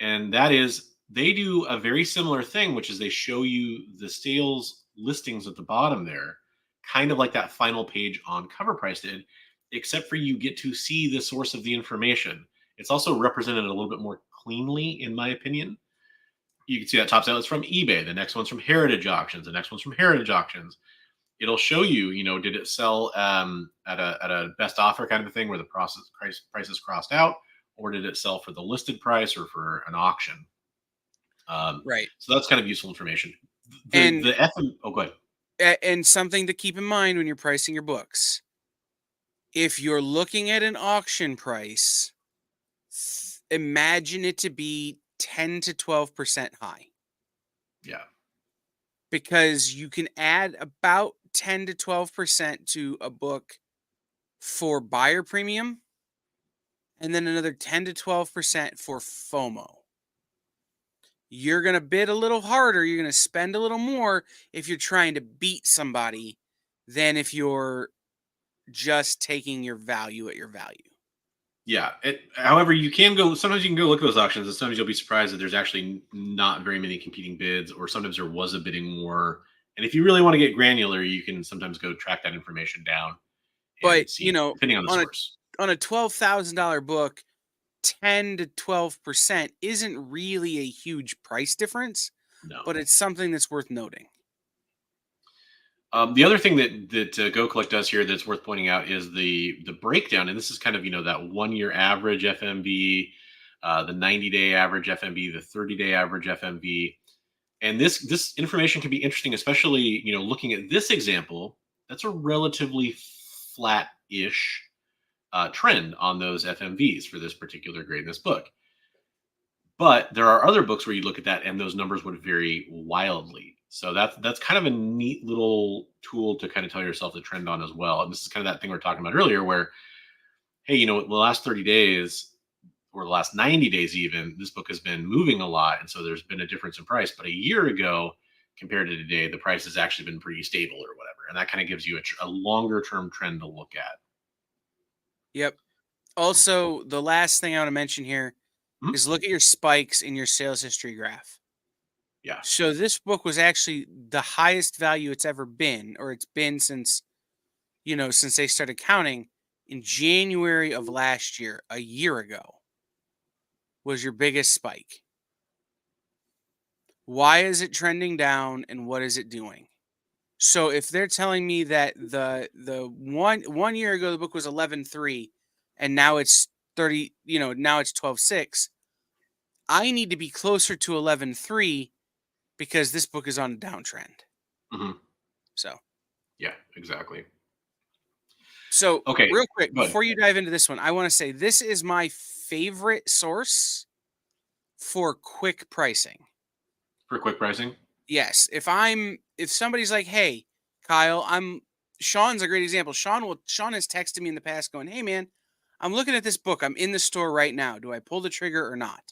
and that is they do a very similar thing, which is they show you the sales listings at the bottom there, kind of like that final page on cover price did, except for you get to see the source of the information. It's also represented a little bit more cleanly, in my opinion. You can see that top sale is from eBay. The next one's from Heritage Auctions. The next one's from Heritage Auctions. It'll show you, did it sell at a best offer kind of a thing where the price is crossed out, or did it sell for the listed price or for an auction? Right. So that's kind of useful information. Go ahead. And something to keep in mind when you're pricing your books. If you're looking at an auction price, imagine it to be 10 to 12% high. Yeah. Because you can add about 10 to 12% to a book for buyer premium, and then another 10 to 12% for FOMO. You're going to bid a little harder. You're going to spend a little more if you're trying to beat somebody than if you're just taking your value at your value. Yeah. However, sometimes you can go look at those auctions, and sometimes you'll be surprised that there's actually not very many competing bids, or sometimes there was a bidding war. And if you really want to get granular, you can sometimes go track that information down. But, depending on the source. On a $12,000 book, 10 to 12% isn't really a huge price difference, No. but it's something that's worth noting. The other thing that Go Collect does here that's worth pointing out is the breakdown, and this is kind of that 1 year average FMV, the 90-day average FMV, the 30-day average FMV, and this information can be interesting, especially looking at this example. That's a relatively flat-ish trend on those FMVs for this particular grade in this book. But there are other books where you look at that and those numbers would vary wildly. So that's kind of a neat little tool to kind of tell yourself the trend on as well. And this is kind of that thing we were talking about earlier where, hey, the last 30 days or the last 90 days even, this book has been moving a lot. And so there's been a difference in price. But a year ago compared to today, the price has actually been pretty stable or whatever. And that kind of gives you a longer term trend to look at. Yep. Also, the last thing I want to mention here is look at your spikes in your sales history graph. Yeah. So this book was actually the highest value it's ever been, or it's been since they started counting in January of last year, a year ago, was your biggest spike. Why is it trending down and what is it doing? So if they're telling me that the 1 year ago the book was 11.3 and now it's 30, now it's 12.6, I need to be closer to 11.3 because this book is on a downtrend. Mm-hmm. So, yeah, exactly. So, okay, real quick, before you dive into this one, I want to say this is my favorite source for quick pricing. For quick pricing. Yes. If somebody's like, hey, Kyle, Sean's a great example. Sean has texted me in the past going, hey man, I'm looking at this book. I'm in the store right now. Do I pull the trigger or not?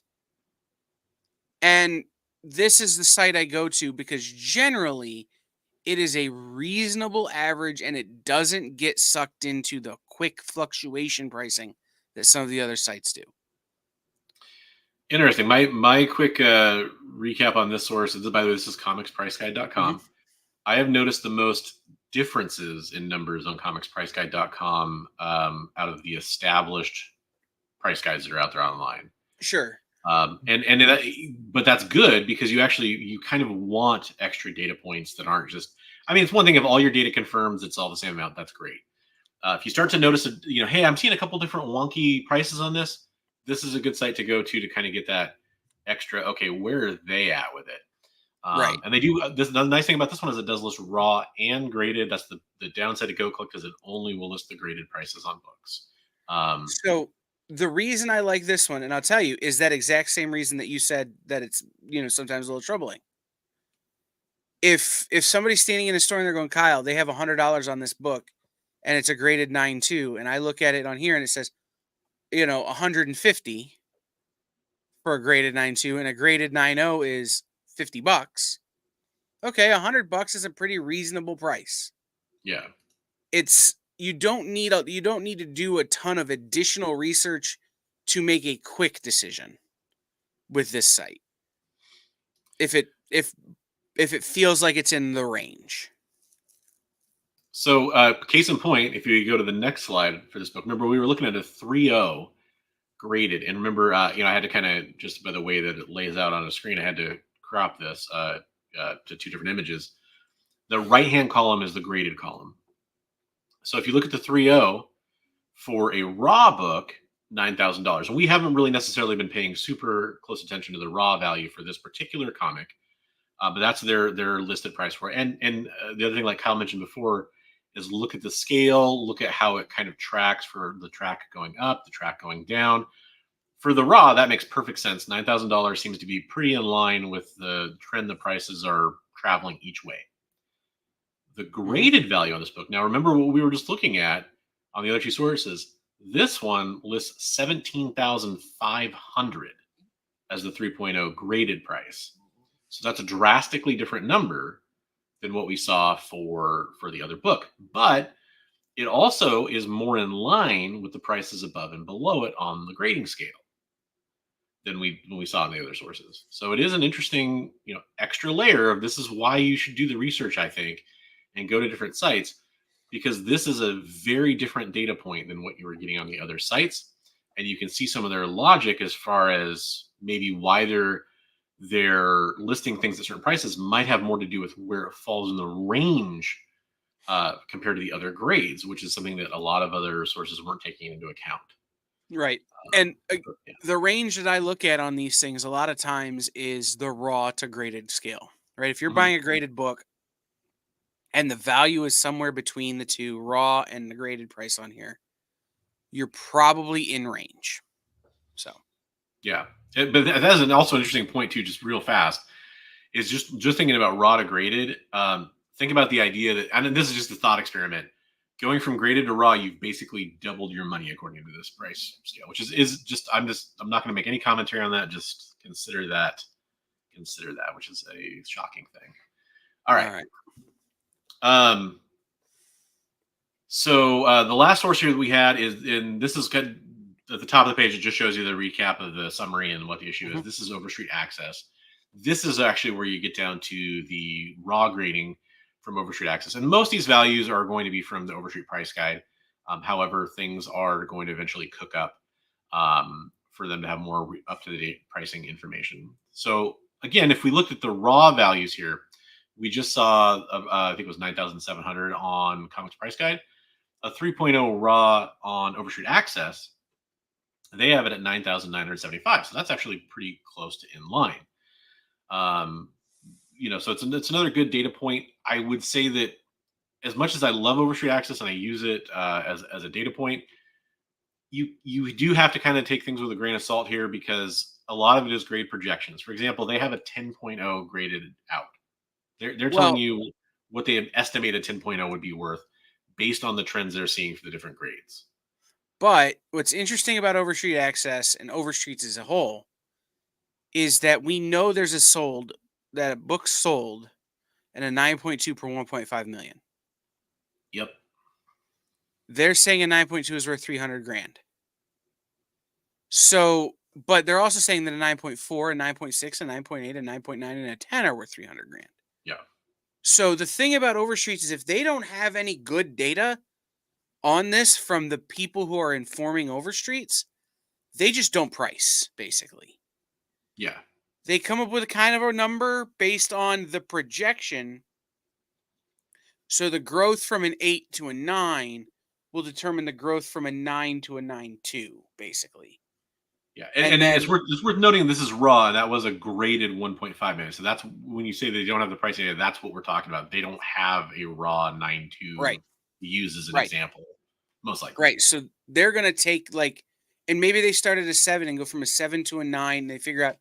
And this is the site I go to because generally it is a reasonable average and it doesn't get sucked into the quick fluctuation pricing that some of the other sites do. Interesting. My quick recap on this source is, by the way, this is comicspriceguide.com. Mm-hmm. I have noticed the most differences in numbers on comicspriceguide.com out of the established price guides that are out there online. Sure. But that's good because you kind of want extra data points that aren't just. I mean, it's one thing if all your data confirms it's all the same amount. That's great. If you start to notice, hey, I'm seeing a couple different wonky prices on this. This is a good site to go to kind of get that extra. Okay, where are they at with it? Right. And they do this. The nice thing about this one is it does list raw and graded. That's the downside to GoClick because it only will list the graded prices on books. So the reason I like this one, and I'll tell you, is that exact same reason that you said that it's sometimes a little troubling. If somebody's standing in a store and they're going, Kyle, they have $100 on this book, and it's a graded 9.2, and I look at it on here and it says, 150 for a graded 9.2, and a graded 9.0 is $50. Okay, $100 is a pretty reasonable price. Yeah, you don't need to do a ton of additional research to make a quick decision with this site. If it feels like it's in the range. So, case in point, if you go to the next slide for this book, remember we were looking at a 3.0 graded, and remember, I had to kind of, just by the way that it lays out on a screen, I had to crop this to two different images. The right-hand column is the graded column. So if you look at the 3.0 for a raw book, $9,000, and we haven't really necessarily been paying super close attention to the raw value for this particular comic, but that's their listed price for it. And the other thing, like Kyle mentioned before, is look at the scale, look at how it kind of tracks for the track going up, the track going down. For the raw, that makes perfect sense. $9,000 seems to be pretty in line with the trend the prices are traveling each way. The graded value on this book, now remember what we were just looking at on the other two sources, this one lists $17,500 as the 3.0 graded price. So that's a drastically different number than what we saw for the other book. But it also is more in line with the prices above and below it on the grading scale than we saw in the other sources. So it is an interesting, extra layer of, this is why you should do the research, I think, and go to different sites, because this is a very different data point than what you were getting on the other sites. And you can see some of their logic as far as maybe why they're listing things at certain prices might have more to do with where it falls in the range compared to the other grades, which is something that a lot of other sources weren't taking into account. Right. And the range that I look at on these things a lot of times is the raw to graded scale, right? If you're buying a graded book and the value is somewhere between the two, raw and the graded price on here, you're probably in range. So, yeah. But that is also an interesting point too, just real fast, is just thinking about raw to graded. Think about the idea that, and this is just a thought experiment, going from graded to raw, you've basically doubled your money according to this price scale, which is just, I'm not going to make any commentary on that. Just consider that, which is a shocking thing. All right. So the last source here that we had is, and this is good at the top of the page, it just shows you the recap of the summary and what the issue is. This is Overstreet Access. This is actually where you get down to the raw grading from Overstreet Access. And most of these values are going to be from the Overstreet Price Guide. However, things are going to eventually cook up for them to have more up-to-date pricing information. So again, if we looked at the raw values here, we just saw, I think it was 9,700 on Comics Price Guide. A 3.0 raw on Overstreet Access, they have it at 9,975. So that's actually pretty close to in line. So it's another good data point. I would say that as much as I love Overstreet Access and I use it as a data point, you do have to kind of take things with a grain of salt here, because a lot of it is grade projections. For example, they have a 10.0 graded out. They're telling Well, you what they estimate a 10.0 would be worth based on the trends they're seeing for the different grades. but what's interesting about Overstreet Access and Overstreets as a whole is that we know there's a book sold at a 9.2 per 1.5 million. Yep. They're saying a 9.2 is worth 300 grand. So, but they're also saying that a 9.4, a 9.6, a 9.8, a 9.9, and a 10 are worth 300 grand. Yeah. So the thing about Overstreets is if they don't have any good data on this from the people who are informing Overstreets, they just don't price, basically. Yeah. They come up with a kind of a number based on the projection. So the growth from an 8 to a 9 will determine the growth from a 9 to a 9.2, basically. Yeah, And and then, it's worth noting this is raw. And that was a graded 1.5 million. So that's when you say they don't have the pricing data, that's what we're talking about. They don't have a raw 9.2 right, to use as an right, example, most likely. right. So they're going to take and maybe they start at a 7 and go from a 7 to a 9. And they figure out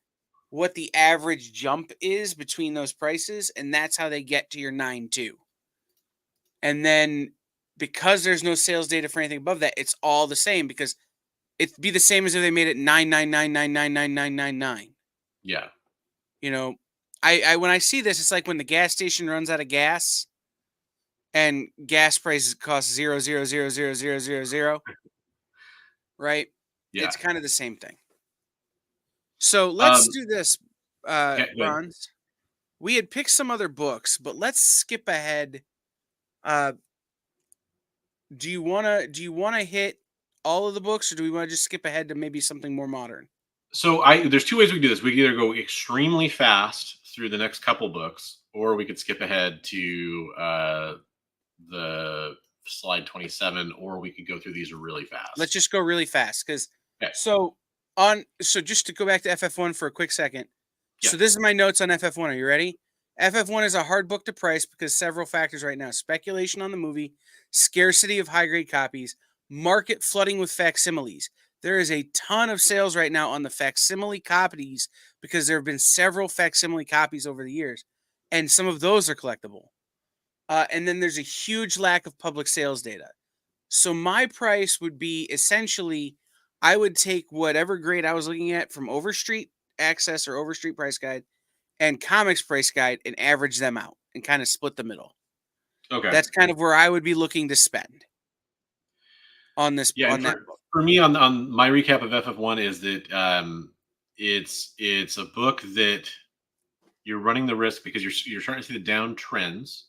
what the average jump is between those prices. And that's how they get to your 9.2. And then because there's no sales data for anything above that, it's all the same because it'd be the same as if they made it 999999999. Yeah. You know, I when I see this, it's like when the gas station runs out of gas and gas prices cost 0.0000000, right? Yeah. It's kind of the same thing. So let's Um, do this, okay, go ahead. Bronze. We had picked some other books, but let's skip ahead. Do you wanna hit all of the books, or do we want to just skip ahead to maybe something more modern? So there's two ways we can do this. We can either go extremely fast through the next couple books, or we could skip ahead to the slide 27, or we could go through these really fast. Let's just go really fast because Okay. so just to go back to FF1 for a quick second. Yeah. So this is my notes on FF1. Are you ready? FF1 is a hard book to price because several factors right now: speculation on the movie, scarcity of high grade copies, market flooding with facsimiles. There is a ton of sales right now on the facsimile copies because there have been several facsimile copies over the years, and some of those are collectible. And then there's a huge lack of public sales data. So my price would be essentially, I would take whatever grade I was looking at from Overstreet Access or Overstreet Price Guide and Comics Price Guide and average them out and kind of split the middle. Okay. That's kind of where I would be looking to spend on this Yeah, on that book. for me on my recap of FF1 is that it's a book that you're running the risk because you're starting to see the down trends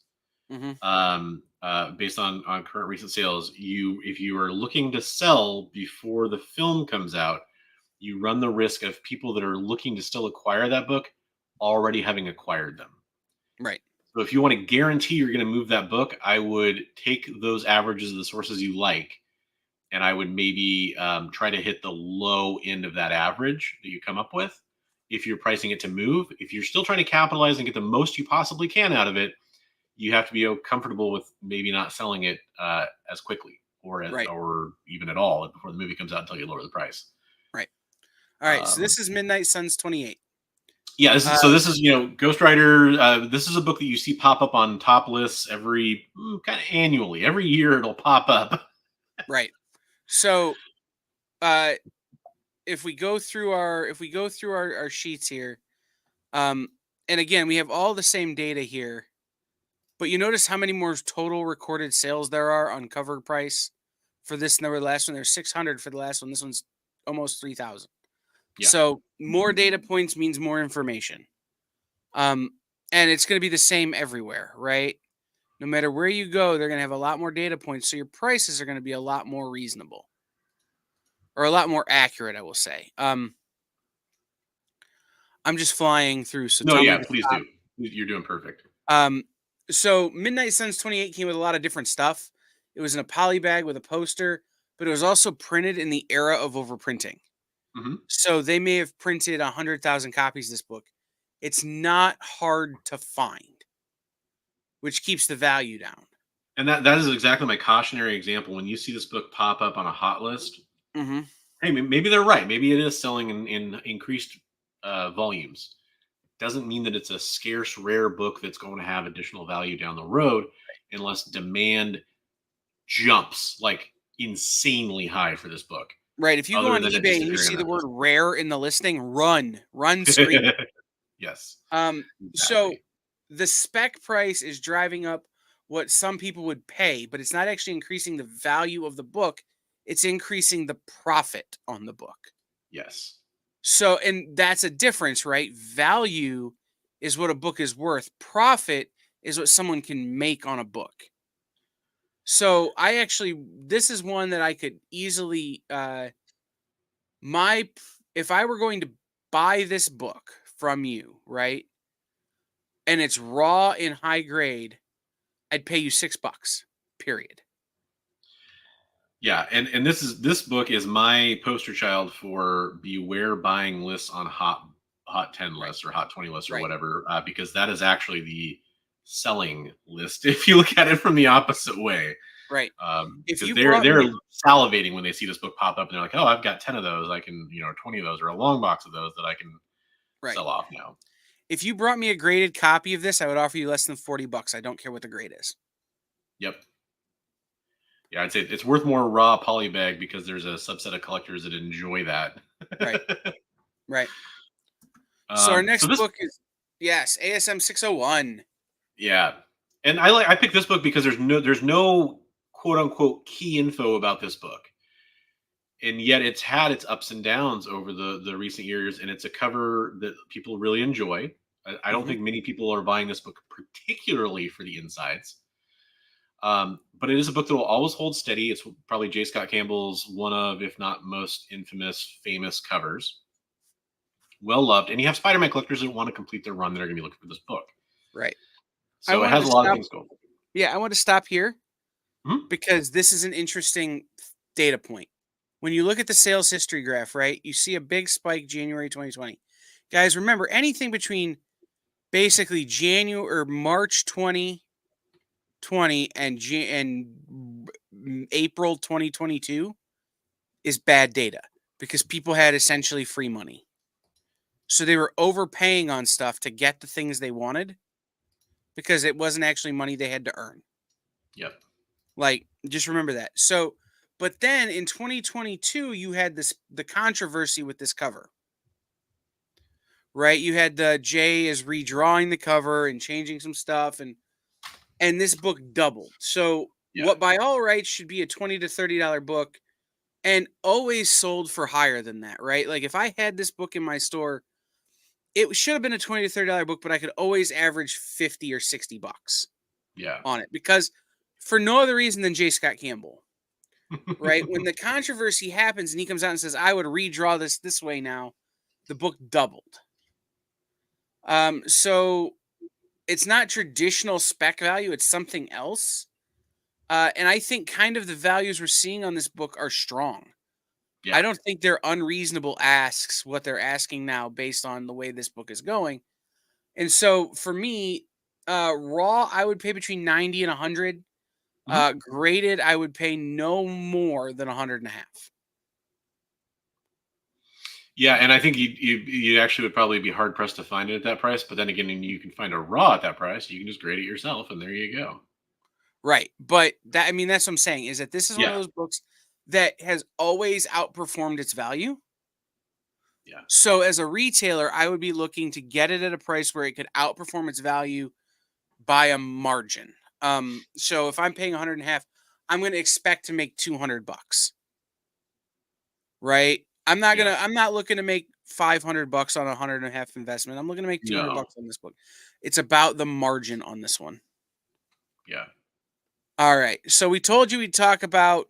based on current recent sales. If you are looking to sell before the film comes out, you run the risk of people that are looking to still acquire that book already having acquired them. Right. So if you want to guarantee you're going to move that book, I would take those averages of the sources you like, and I would maybe try to hit the low end of that average that you come up with. If you're pricing it to move, if you're still trying to capitalize and get the most you possibly can out of it, you have to be comfortable with maybe not selling it as quickly or even at all before the movie comes out until you lower the price. Right. All right. So this is Midnight Suns 28. Yeah. This is Ghost Rider. This is a book that you see pop up on top lists every kind of annually. Every year it'll pop up. Right. So, if we go through our sheets here, and again we have all the same data here, but you notice how many more total recorded sales there are on cover price for this and the last one. There's 600 for the last one. This one's almost 3,000. Yeah. So more data points means more information. And it's going to be the same everywhere, right? No matter where you go, they're going to have a lot more data points, so your prices are going to be a lot more reasonable. Or a lot more accurate, I will say. I'm just flying through. So No, tell yeah, me please do. You're doing perfect. So Midnight Suns 28 came with a lot of different stuff. It was in a poly bag with a poster, but it was also printed in the era of overprinting. Mm-hmm. So they may have printed 100,000 copies of this book. It's not hard to find, which keeps the value down. And that is exactly my cautionary example. When you see this book pop up on a hot list, Mm-hmm. hey, maybe they're right. Maybe it is selling in increased volumes doesn't mean that it's a scarce, rare book that's going to have additional value down the road unless demand jumps like insanely high for this book. Right. If you go Other on than it eBay and you disappearing see on the that word list. rare in the listing, run screaming. Yes. So Exactly. the spec price is driving up what some people would pay, but it's not actually increasing the value of the book. It's increasing the profit on the book. Yes. So, and that's a difference, right? Value is what a book is worth. Profit is what someone can make on a book. So this is one that I could easily, if I were going to buy this book from you, right? And it's raw in high grade, I'd pay you $6, period. Yeah, and this book is my poster child for beware buying lists on hot 10 Right. lists or hot 20 lists or Right. whatever, because that is actually the selling list if you look at it from the opposite way. Right. If Because you they're brought me, salivating when they see this book pop up and they're like, oh, I've got 10 of those, I can 20 of those or a long box of those that I can right. sell off now. If you brought me a graded copy of this, I would offer you less than $40. I don't care what the grade is. Yep. Yeah, I'd say it's worth more raw polybag because there's a subset of collectors that enjoy that. Right. Right. So our next this book is ASM 601. Yeah, and I picked this book because there's no quote unquote key info about this book, and yet it's had its ups and downs over the recent years, and it's a cover that people really enjoy. I don't think many people are buying this book particularly for the insides, but it is a book that will always hold steady. It's probably J. Scott Campbell's one of, if not most infamous, famous covers. Well loved, and you have Spider-Man collectors that want to complete their run that are going to be looking for this book. Right. So it has a lot of things going. Yeah, I want to stop here Mhm. because this is an interesting data point. When you look at the sales history graph, right, you see a big spike January 2020. Guys, remember anything between basically January or March 2020 and April 2022 is bad data because people had essentially free money. So they were overpaying on stuff to get the things they wanted because it wasn't actually money they had to earn. Yep. Like, just remember that. So, but then in 2022, you had the controversy with this cover. Right? You had the Jay is redrawing the cover and changing some stuff, and this book doubled. So what by all rights should be a $20 to $30 book and always sold for higher than that, right? Like if I had this book in my store, it should have been a $20 to $30 book, but I could always average 50 or $60 on it because for no other reason than J. Scott Campbell. Right? When the controversy happens and he comes out and says, I would redraw this way now, the book doubled. So it's not traditional spec value, it's something else. And I think kind of the values we're seeing on this book are strong. Yeah. I don't think they're unreasonable asks, what they're asking now based on the way this book is going. And so for me, raw, I would pay between 90 and 100. Graded, I would pay no more than 100.5. Yeah, and I think you actually would probably be hard pressed to find it at that price. But then again, you can find a raw at that price. You can just grade it yourself, and there you go. Right, but that's what I'm saying is that this is one of those books that has always outperformed its value. Yeah. So as a retailer, I would be looking to get it at a price where it could outperform its value by a margin. So if I'm paying 100.5, I'm going to expect to make $200. Right? I'm not looking to make $500 on 100.5 investment. I'm looking to make $200 on this book. It's about the margin on this one. Yeah. All right. So we told you we'd talk about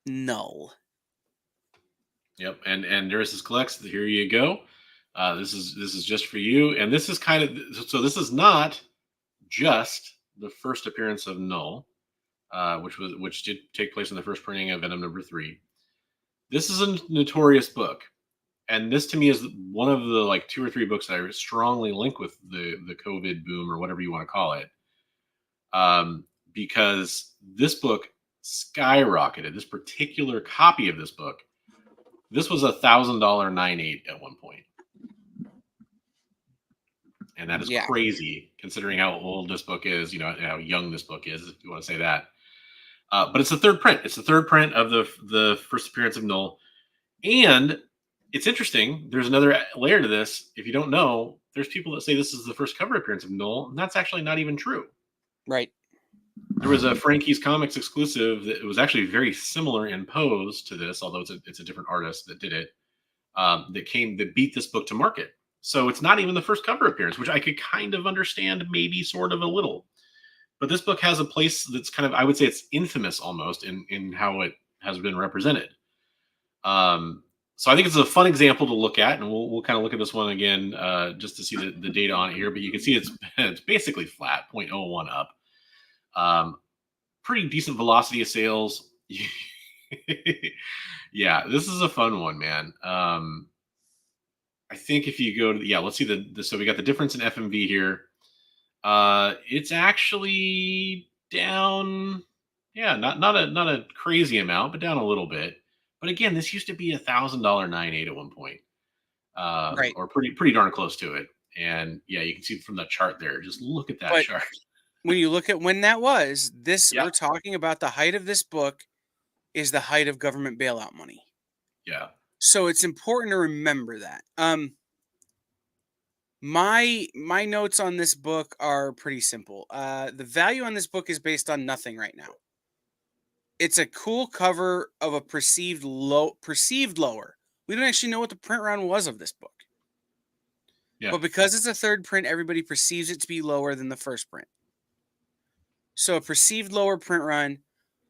Null. Yep. And Nurses Collects, here you go. This is just for you. And this is kind of, so this is not just the first appearance of Null, which did take place in the first printing of Venom #3. This is a notorious book. And this to me is one of the like 2 or 3 books that I strongly link with the COVID boom or whatever you want to call it. Because this book skyrocketed. This particular copy of this book, this was $1,000 9.8 at one point. And that is Yeah. crazy considering how old this book is, how young this book is, if you want to say that. But it's the third print. It's the third print of the first appearance of Null. And it's interesting. There's another layer to this. If you don't know, there's people that say this is the first cover appearance of Null, and that's actually not even true. Right. There was a Frankie's Comics exclusive that was actually very similar in pose to this, although it's a different artist that did it, that beat this book to market. So it's not even the first cover appearance, which I could kind of understand, maybe sort of a little. But this book has a place that's kind of, I would say it's infamous almost in how it has been represented. So I think it's a fun example to look at, and we'll kind of look at this one again just to see the data on it here. But you can see it's basically flat, 0.01 up. Pretty decent velocity of sales. Yeah, this is a fun one, man. I think if you go to let's see so we got the difference in FMV here. It's actually down, not a crazy amount, but down a little bit. But again, this used to be $1,000 9.8 at one point, Right. or pretty darn close to it. And yeah, you can see from that chart there. Just look at that But chart. when you look at when that was, Yeah. we're talking about the height of this book is the height of government bailout money. Yeah. So it's important to remember that. My notes on this book are pretty simple. The value on this book is based on nothing right now. It's a cool cover of a perceived lower. We don't actually know what the print run was of this book. Yeah. But because it's a third print, everybody perceives it to be lower than the first print. So a perceived lower print run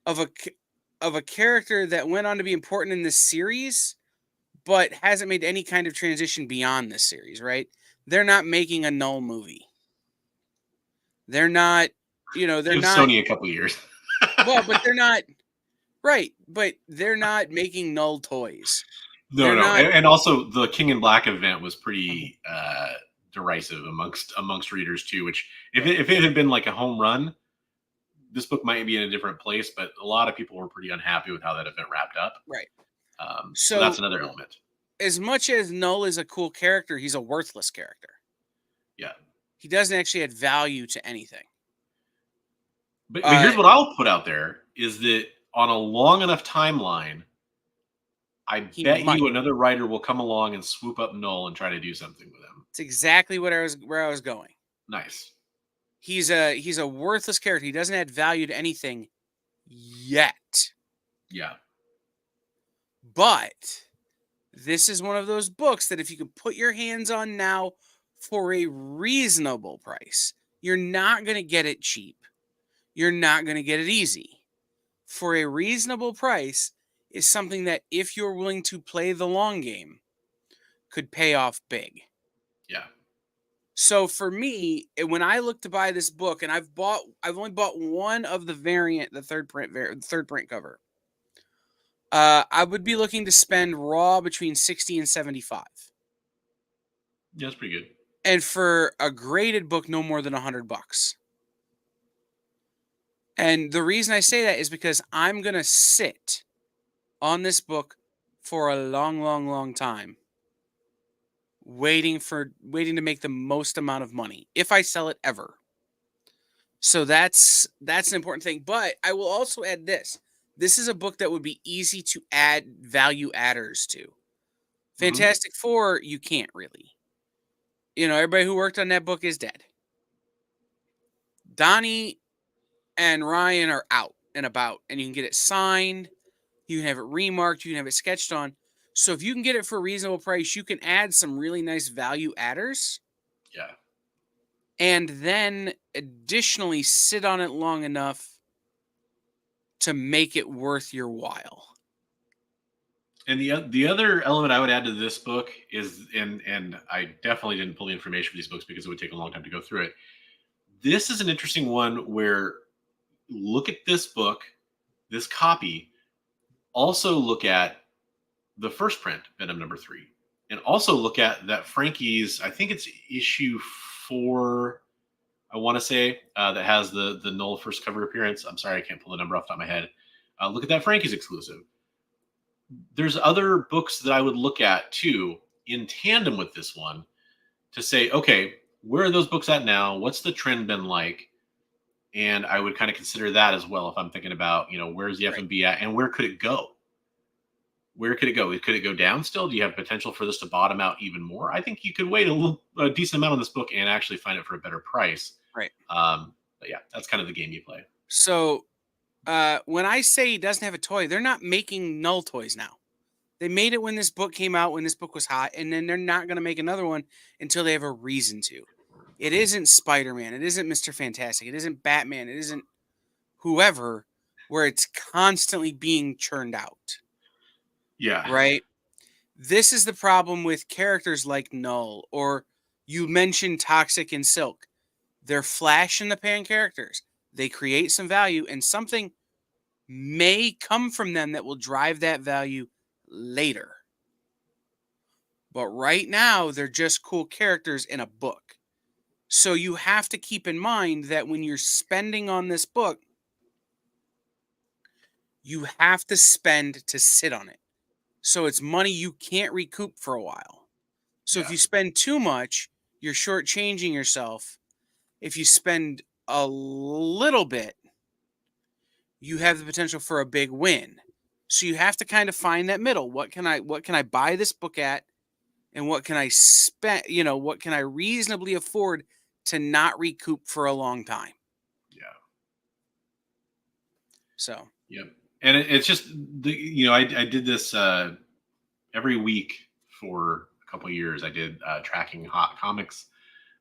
of a character that went on to be important in this series, but hasn't made any kind of transition beyond this series, right? They're not making a Null movie. They're not, they're Give not Sony a couple years. well, but they're not right, but they're not making Null toys. No. And also the King in Black event was pretty derisive amongst readers too, which if it had been like a home run, this book might be in a different place, but a lot of people were pretty unhappy with how that event wrapped up. Right. So that's another element. As much as Null is a cool character, he's a worthless character. Yeah. He doesn't actually add value to anything. But here's what I'll put out there is that on a long enough timeline, I bet you another writer will come along and swoop up Null and try to do something with him. It's exactly where I was going. Nice. He's a worthless character. He doesn't add value to anything yet. Yeah. But this is one of those books that if you could put your hands on now for a reasonable price, you're not going to get it cheap. You're not going to get it easy. For a reasonable price is something that if you're willing to play the long game could pay off big. Yeah. So for me, when I look to buy this book, and I've only bought one of the variant, the third print cover. I would be looking to spend raw between 60 and 75. Yeah, that's pretty good. And for a graded book, no more than $100. And the reason I say that is because I'm going to sit on this book for a long, long, long time, waiting to make the most amount of money if I sell it ever. So that's an important thing. But I will also add this. This is a book that would be easy to add value adders to. Fantastic Four, you can't really. Everybody who worked on that book is dead. Donnie and Ryan are out and about, and you can get it signed. You can have it remarked. You can have it sketched on. So if you can get it for a reasonable price, you can add some really nice value adders. Yeah. And then additionally sit on it long enough to make it worth your while. And the other element I would add to this book is, and I definitely didn't pull the information for these books because it would take a long time to go through it. This is an interesting one where look at this book, this copy, also look at the first print, Venom number 3, and also look at that Frankie's, I think it's issue 4, I want to say, that has the Null first cover appearance. I'm sorry, I can't pull the number off the top of my head. Look at that Frankie's exclusive. There's other books that I would look at too in tandem with this one to say, okay, where are those books at now? What's the trend been like? And I would kind of consider that as well if I'm thinking about, where's the Right. FMV at and where could it go? Where could it go? Could it go down still? Do you have potential for this to bottom out even more? I think you could wait a decent amount on this book and actually find it for a better price. Right. But yeah, that's kind of the game you play. So when I say he doesn't have a toy, they're not making Null toys now. They made it when this book came out, when this book was hot, and then they're not going to make another one until they have a reason to. It isn't Spider-Man. It isn't Mr. Fantastic. It isn't Batman. It isn't whoever, where it's constantly being churned out. Yeah. Right? This is the problem with characters like Null, or you mentioned Toxic and Silk. They're flash in the pan characters. They create some value, and something may come from them that will drive that value later. But right now, they're just cool characters in a book. So you have to keep in mind that when you're spending on this book, you have to spend to sit on it. So it's money you can't recoup for a while. So if you spend too much, you're shortchanging yourself. If you spend a little bit, you have the potential for a big win. So you have to kind of find that middle. What can I buy this book at? And what can I spend, what can I reasonably afford to not recoup for a long time? Yeah. So. Yep. And it's just I did this every week for a couple of years. I did tracking hot comics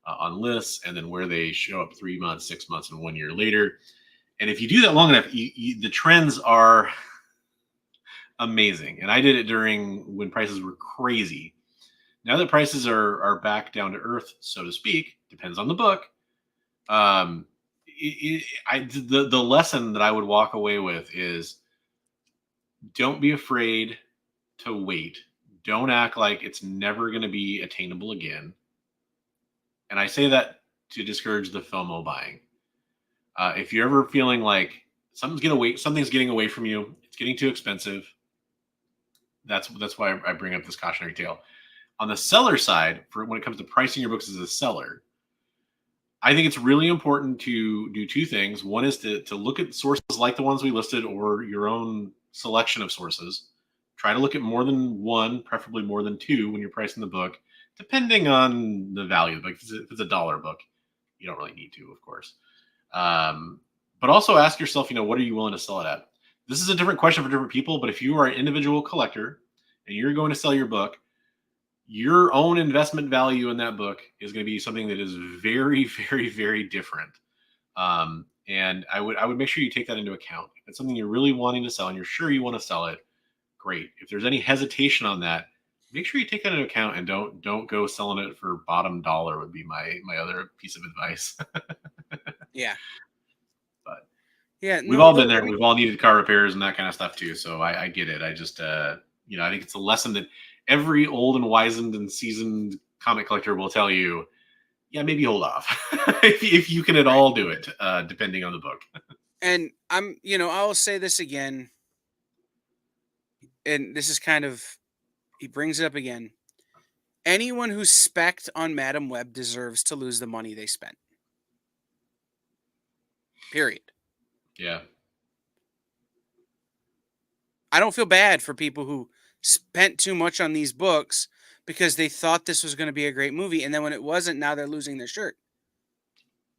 on lists and then where they show up 3 months, 6 months, and 1 year later. And if you do that long enough, the trends are amazing. And I did it during when prices were crazy. Now that prices are back down to earth, so to speak, depends on the book. The lesson that I would walk away with is don't be afraid to wait. Don't act like it's never going to be attainable again. And I say that to discourage the FOMO buying. If you're ever feeling like something's getting away from you, it's getting too expensive. That's why I bring up this cautionary tale. On the seller side, for when it comes to pricing your books as a seller, I think it's really important to do two things. One is to look at sources like the ones we listed or your own selection of sources. Try to look at more than one, preferably more than two when you're pricing the book, depending on the value of the book. If it's $1 book, you don't really need to, of course. But also ask yourself, what are you willing to sell it at? This is a different question for different people, but if you are an individual collector and you're going to sell your book, your own investment value in that book is going to be something that is very, very, very different. And I would make sure you take that into account. If it's something you're really wanting to sell and you're sure you want to sell it, great. If there's any hesitation on that, make sure you take that into account and don't go selling it for bottom dollar would be my other piece of advice. Yeah. But yeah, we've all been there. We've all needed car repairs and that kind of stuff too. So I get it. I just, I think it's a lesson that every old and wizened and seasoned comic collector will tell you, yeah, maybe hold off if you can at all do it, depending on the book. And I'll say this again, and this is kind of, he brings it up again. Anyone who's spec'd on Madam Web deserves to lose the money they spent. Period. Yeah. I don't feel bad for people who spent too much on these books because they thought this was going to be a great movie, and then when it wasn't, now they're losing their shirt.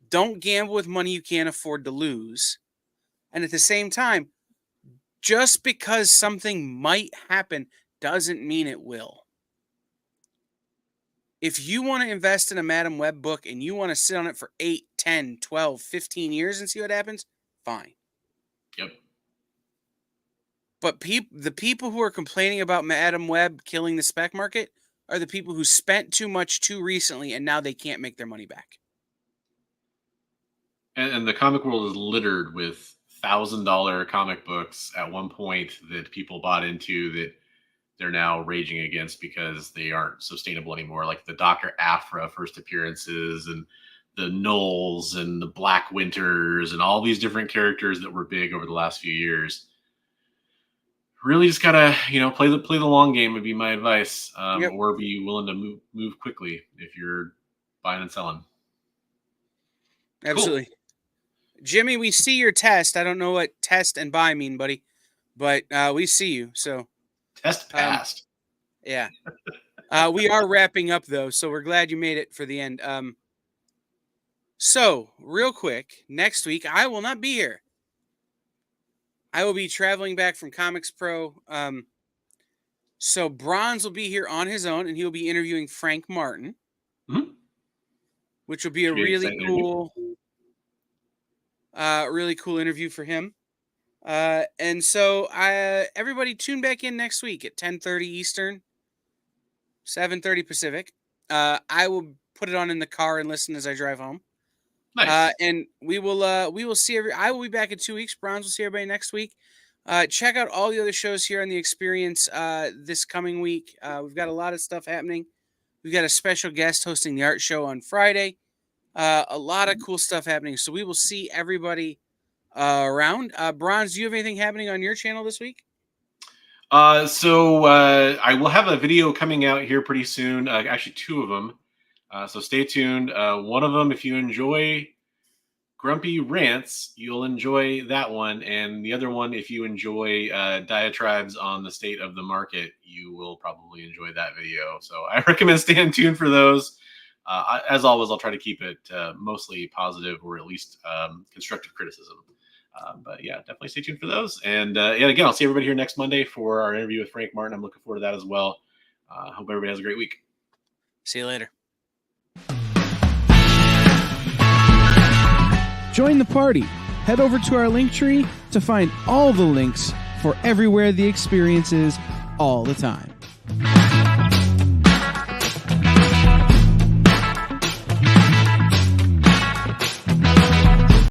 Don't gamble with money you can't afford to lose. And at the same time, just because something might happen doesn't mean it will. If you want to invest in a Madam Web book and you want to sit on it for 8, 10, 12, 15 years and see what happens, fine. Yep. But the people who are complaining about Madam Web killing the spec market are the people who spent too much too recently and now they can't make their money back. And the comic world is littered with $1,000 comic books at one point that people bought into that they're now raging against because they aren't sustainable anymore. Like the Dr. Aphra first appearances and the Knowles and the Black Winters and all these different characters that were big over the last few years. Really just gotta, play the long game would be my advice, or be willing to move quickly if you're buying and selling. Absolutely. Cool. Jimmy, we see your test. I don't know what test and buy mean, buddy, but we see you. So test passed. Yeah. We are wrapping up though, so we're glad you made it for the end. So real quick, next week I will not be here. I will be traveling back from Comics Pro. So Bronze will be here on his own, and he'll be interviewing Frank Martin, which will be a really cool interview for him. And so everybody tune back in next week at 10:30 Eastern, 7:30 Pacific. I will put it on in the car and listen as I drive home. Nice. And we will see I will be back in 2 weeks. Bronze will see everybody next week. Check out all the other shows here on the Experience this coming week. We've got a lot of stuff happening. We've got a special guest hosting the art show on Friday. A lot of cool stuff happening. So we will see everybody around. Bronze, do you have anything happening on your channel this week? So I will have a video coming out here pretty soon. Actually, 2 of them. So stay tuned. One of them, if you enjoy Grumpy Rants, you'll enjoy that one. And the other one, if you enjoy diatribes on the state of the market, you will probably enjoy that video. So I recommend staying tuned for those. As always, I'll try to keep it mostly positive or at least constructive criticism. But yeah, definitely stay tuned for those. And again, I'll see everybody here next Monday for our interview with Frank Martin. I'm looking forward to that as well. Hope everybody has a great week. See you later. Join the party. Head over to our link tree to find all the links for everywhere the Experience is all the time.